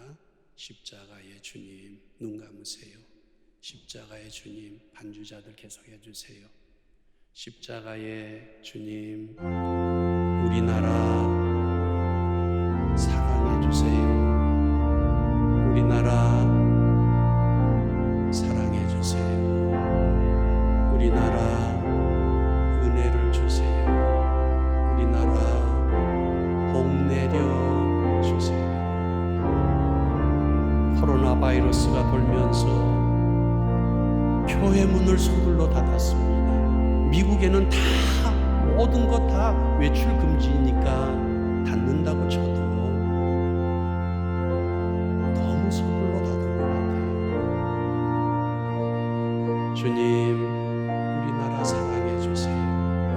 [SPEAKER 1] 십자가의 주님, 눈 감으세요. 십자가의 주님, 반주자들 계속해 주세요. 십자가의 주님, 우리나라 사랑해 주세요. 우리나라 사랑해 주세요. 우리나라 은혜를 주세요. 우리나라 복 내려 주세요. 코로나 바이러스가 돌면서 교회 문을 서둘러 닫았습니다. 미국에는 다 모든 것 다 외출 금지니까 닫는다고 쳐도 너무 서둘러 닫은 것 같아요. 주님, 우리나라 사랑해 주세요.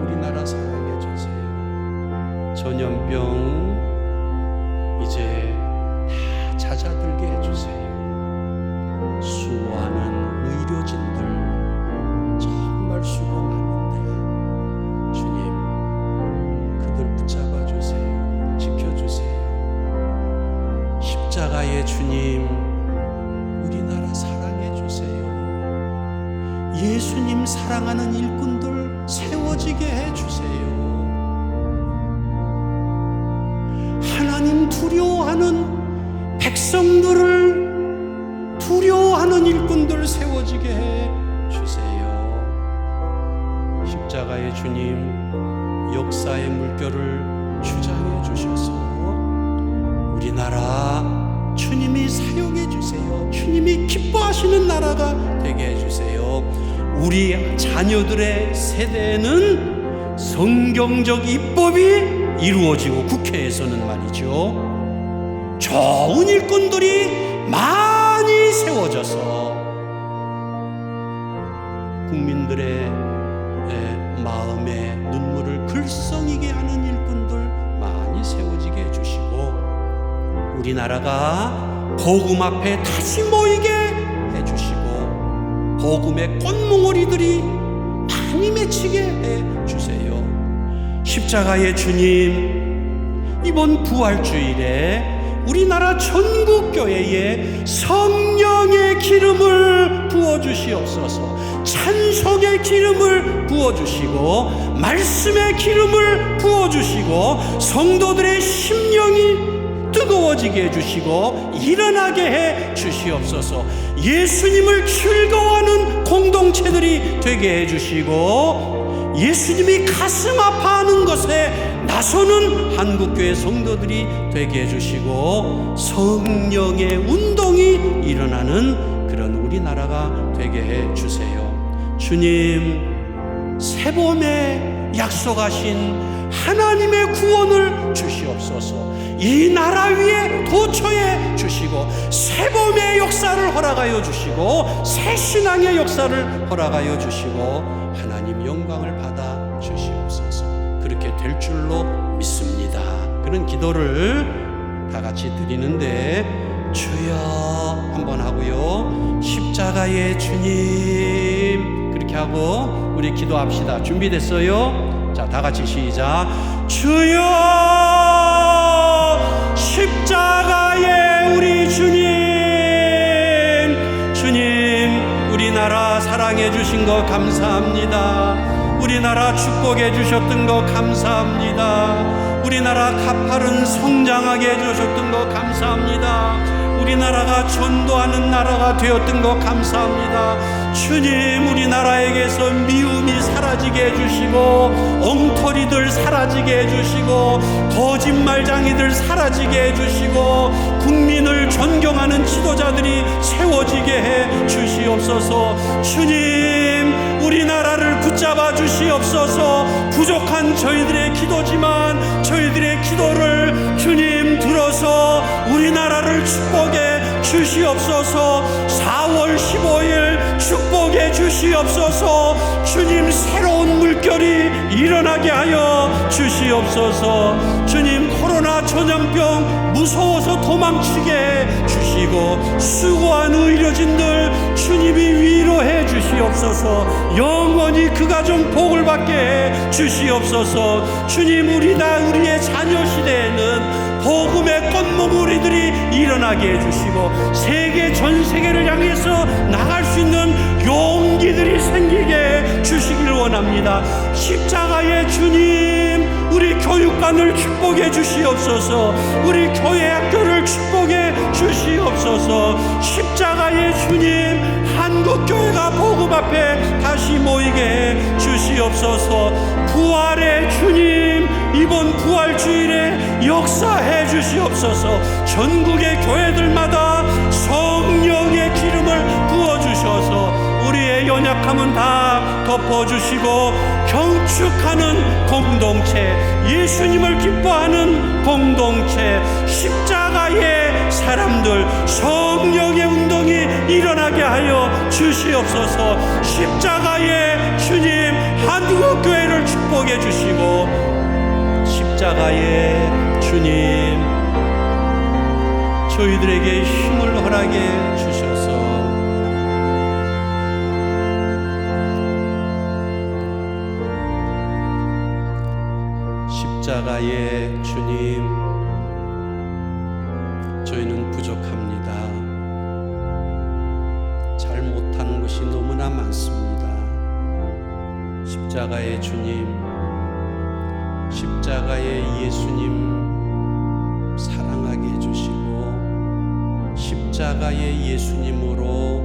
[SPEAKER 1] 우리나라 사랑해 주세요. 전염병 이제 다 잦아들게 해주세요. 수많은 의료진들 정말 수고 많은데 주님, 그들 붙잡아 주세요. 지켜주세요. 십자가의 주님, 우리나라 사랑해 주세요. 예수님 사랑하는 일꾼들 세워지게 해주세요. 하나님 두려워하는 백성들을 두려워하는 일꾼들 세워지게 해주세요. 십자가의 주님, 역사의 물결을 주장해 주셔서 우리나라 주님이 사용해 주세요. 주님이 기뻐하시는 나라가 되게 해주세요. 우리 자녀들의 세대는 성경적 입법이 이루어지고 국회에서는 말이죠, 좋은 일꾼들이 많이 세워져서 국민들의 마음에 눈물을 글썽이게 하는 일꾼들 많이 세워지게 해주시고, 우리나라가 복음 앞에 다시 모이게 해주시고, 복음의 꽃몽오리들이 많이 맺히게 해주세요. 십자가의 주님, 이번 부활주일에 우리나라 전국교회에 성령의 기름을 부어주시옵소서. 찬송의 기름을 부어주시고 말씀의 기름을 부어주시고 성도들의 심령이 뜨거워지게 해주시고 일어나게 해 주시옵소서. 예수님을 즐거워하는 공동체들이 되게 해주시고 예수님이 가슴 아파하는 것에 나서는 한국교회 성도들이 되게 해주시고 성령의 운동이 일어나는 그런 우리나라가 되게 해주세요. 주님, 새봄에 약속하신 하나님의 구원을 주시옵소서. 이 나라 위에 도처해 주시고 새봄의 역사를 허락하여 주시고 새 신앙의 역사를 허락하여 주시고 하나님 영광을 받아 주시옵소서. 그렇게 될 줄로 믿습니다. 그런 기도를 다 같이 드리는데, 주여 한번 하고요, 십자가의 주님 그렇게 하고 우리 기도합시다. 준비됐어요? 자, 다 같이 시작. 주여, 십자가의 우리 주님, 주님 우리나라 사랑해 주신 거 감사합니다. 우리나라 축복해 주셨던 거 감사합니다. 우리나라 가파른 성장하게 해주셨던 거 감사합니다. 우리나라가 전도하는 나라가 되었던 거 감사합니다. 주님, 우리나라에게서 미움이 사라지게 해주시고 엉터리들 사라지게 해주시고 거짓말쟁이들 사라지게 해주시고 국민을 존경하는 지도자들이 세워지게 해 주시옵소서. 주님, 우리나라를 붙잡아 주시옵소서. 부족한 저희들의 기도지만 저희들의 기도를 주님 들어서 우리나라를 축복해 주시옵소서. 4월 15일 축복해 주시옵소서. 주님, 새로운 물결이 일어나게 하여 주시옵소서. 주님, 코로나 전염병 무서워서 도망치게 해 주시고 수고한 의료진들 주님이 위로해 주시옵소서. 영원히 그 가정 복을 받게 해 주시옵소서. 주님, 우리의 자녀 시대에는 복음의 꽃몽오리들이 일어나게 해주시고 세계 전 세계를 향해서 나갈 수 있는 용기들이 생기게 해주시길 원합니다. 십자가의 주님, 우리 교육관을 축복해 주시옵소서. 우리 교회 학교를 축복해 주시옵소서. 십자가의 주님, 한국교회가 복음 앞에 다시 모이게 해 주시옵소서. 부활의 주님, 이번 부활주일에 역사해 주시옵소서. 전국의 교회들마다 성령의 기름을 부어주셔서 우리의 연약함은 다 덮어주시고 경축하는 공동체, 예수님을 기뻐하는 공동체, 십자가의 사람들, 성령의 운동이 일어나게 하여 주시옵소서. 십자가의 주님, 한국교회를 축복해 주시고 십자가의 주님, 저희들에게 힘을 허락해 주셔서 십자가의 주님, 저희는 부족합니다. 잘 못하는 것이 너무나 많습니다. 십자가의 주님, 십자가의 예수님 사랑하게 해주시고 십자가의 예수님으로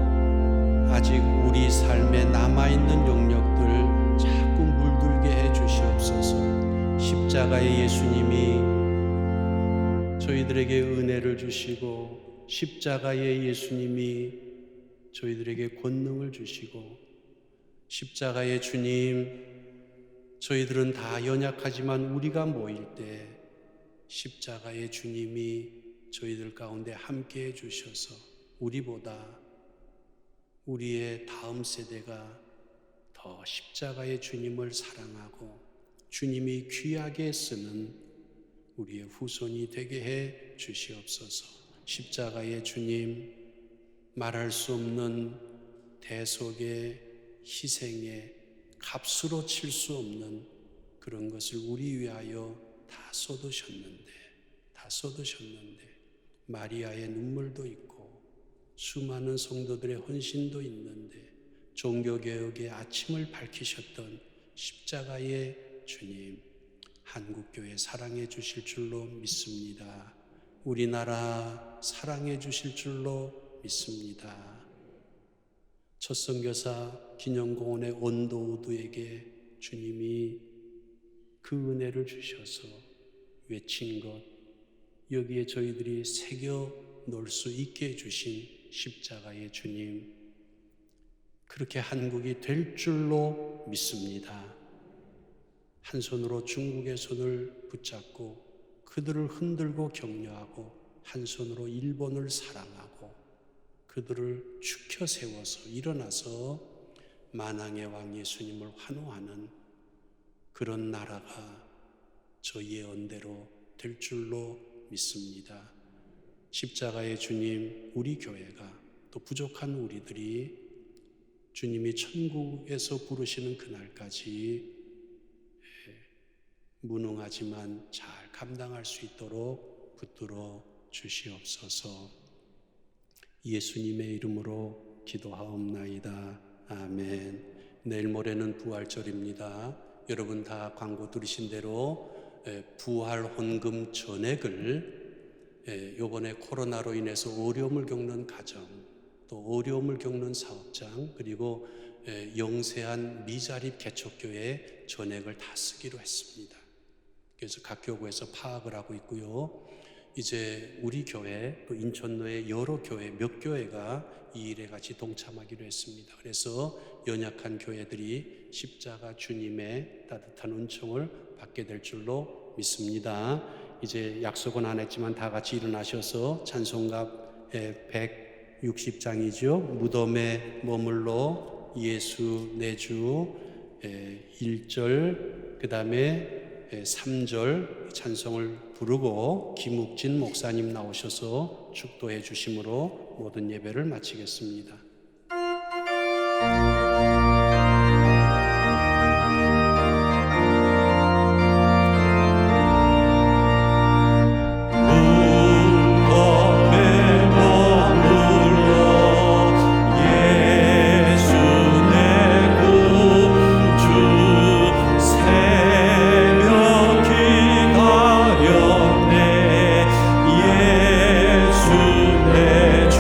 [SPEAKER 1] 아직 우리 삶에 남아있는 영역들 자꾸 물들게 해주시옵소서. 십자가의 예수님이 저희들에게 은혜를 주시고 십자가의 예수님이 저희들에게 권능을 주시고 십자가의 주님, 저희들은 다 연약하지만 우리가 모일 때 십자가의 주님이 저희들 가운데 함께 해주셔서 우리보다 우리의 다음 세대가 더 십자가의 주님을 사랑하고 주님이 귀하게 쓰는 우리의 후손이 되게 해 주시옵소서. 십자가의 주님, 말할 수 없는 대속의 희생의 값으로 칠 수 없는 그런 것을 우리 위하여 다 쏟으셨는데 마리아의 눈물도 있고 수많은 성도들의 헌신도 있는데 종교개혁의 아침을 밝히셨던 십자가의 주님, 한국교회 사랑해 주실 줄로 믿습니다. 우리나라 사랑해 주실 줄로 믿습니다. 첫 선교사 기념공원의 원도우드에게 주님이 그 은혜를 주셔서 외친 것, 여기에 저희들이 새겨 놓을 수 있게 해주신 십자가의 주님, 그렇게 한국이 될 줄로 믿습니다. 한 손으로 중국의 손을 붙잡고 그들을 흔들고 격려하고 한 손으로 일본을 사랑하고 그들을 축혀 세워서 일어나서 만왕의 왕 예수님을 환호하는 그런 나라가 저희의 언대로 될 줄로 믿습니다. 십자가의 주님, 우리 교회가 또 부족한 우리들이 주님이 천국에서 부르시는 그날까지 무능하지만 잘 감당할 수 있도록 붙들어 주시옵소서. 예수님의 이름으로 기도하옵나이다. 아멘. 내일 모레는 부활절입니다. 여러분 다 광고 들으신 대로 부활 헌금 전액을 요번에 코로나로 인해서 어려움을 겪는 가정, 또 어려움을 겪는 사업장, 그리고 영세한 미자립 개척교회 전액을 다 쓰기로 했습니다. 그래서 각 교구에서 파악을 하고 있고요. 이제 우리 교회 또 인천로의 여러 교회 몇 교회가 이 일에 같이 동참하기로 했습니다. 그래서 연약한 교회들이 십자가 주님의 따뜻한 은총을 받게 될 줄로 믿습니다. 이제 약속은 안 했지만 다 같이 일어나셔서 찬송가 160장이죠. 무덤에 머물러 예수 내주 1절, 그 다음에 3절 찬송을 부르고 김욱진 목사님 나오셔서 축도해 주심으로 모든 예배를 마치겠습니다.
[SPEAKER 2] 예수 내 주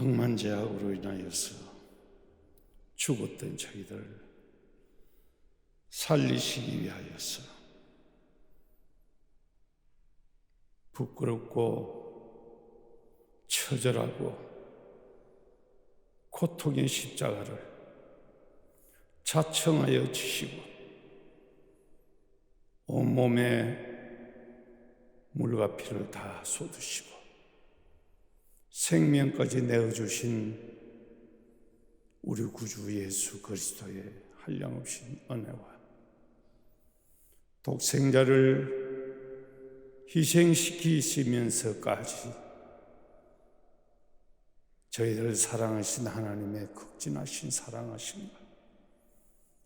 [SPEAKER 3] 억만제약으로 인하여서 죽었던 저희들 살리시기 위하여서 부끄럽고 처절하고 고통의 십자가를 자청하여 주시고 온몸에 물과 피를 다 쏟으시고 생명까지 내어주신 우리 구주 예수 그리스도의 한량없인 은혜와 독생자를 희생시키시면서까지 저희를 사랑하신 하나님의 극진하신 사랑하심과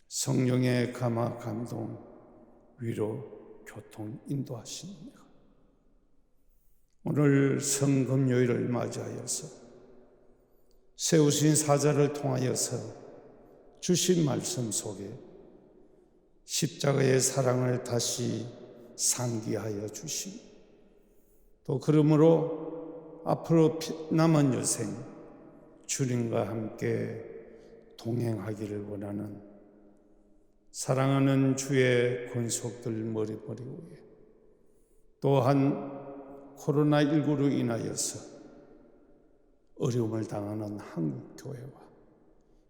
[SPEAKER 3] 성령의 감화 감동 위로 교통 인도하십니다. 오늘 성금요일을 맞이하여서 세우신 사자를 통하여서 주신 말씀 속에 십자가의 사랑을 다시 상기하여 주심, 또 그러므로 앞으로 남은 여생 주님과 함께 동행하기를 원하는 사랑하는 주의 권속들 머리머리 위에, 또한 코로나19로 인하여서 어려움을 당하는 한국 교회와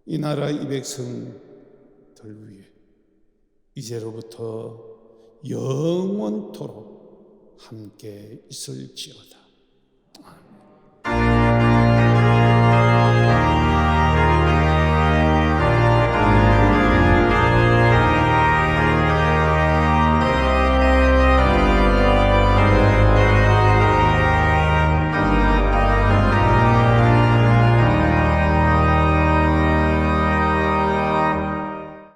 [SPEAKER 3] 이 나라 이 백성들 위해 이제로부터 영원토록 함께 있을지어다.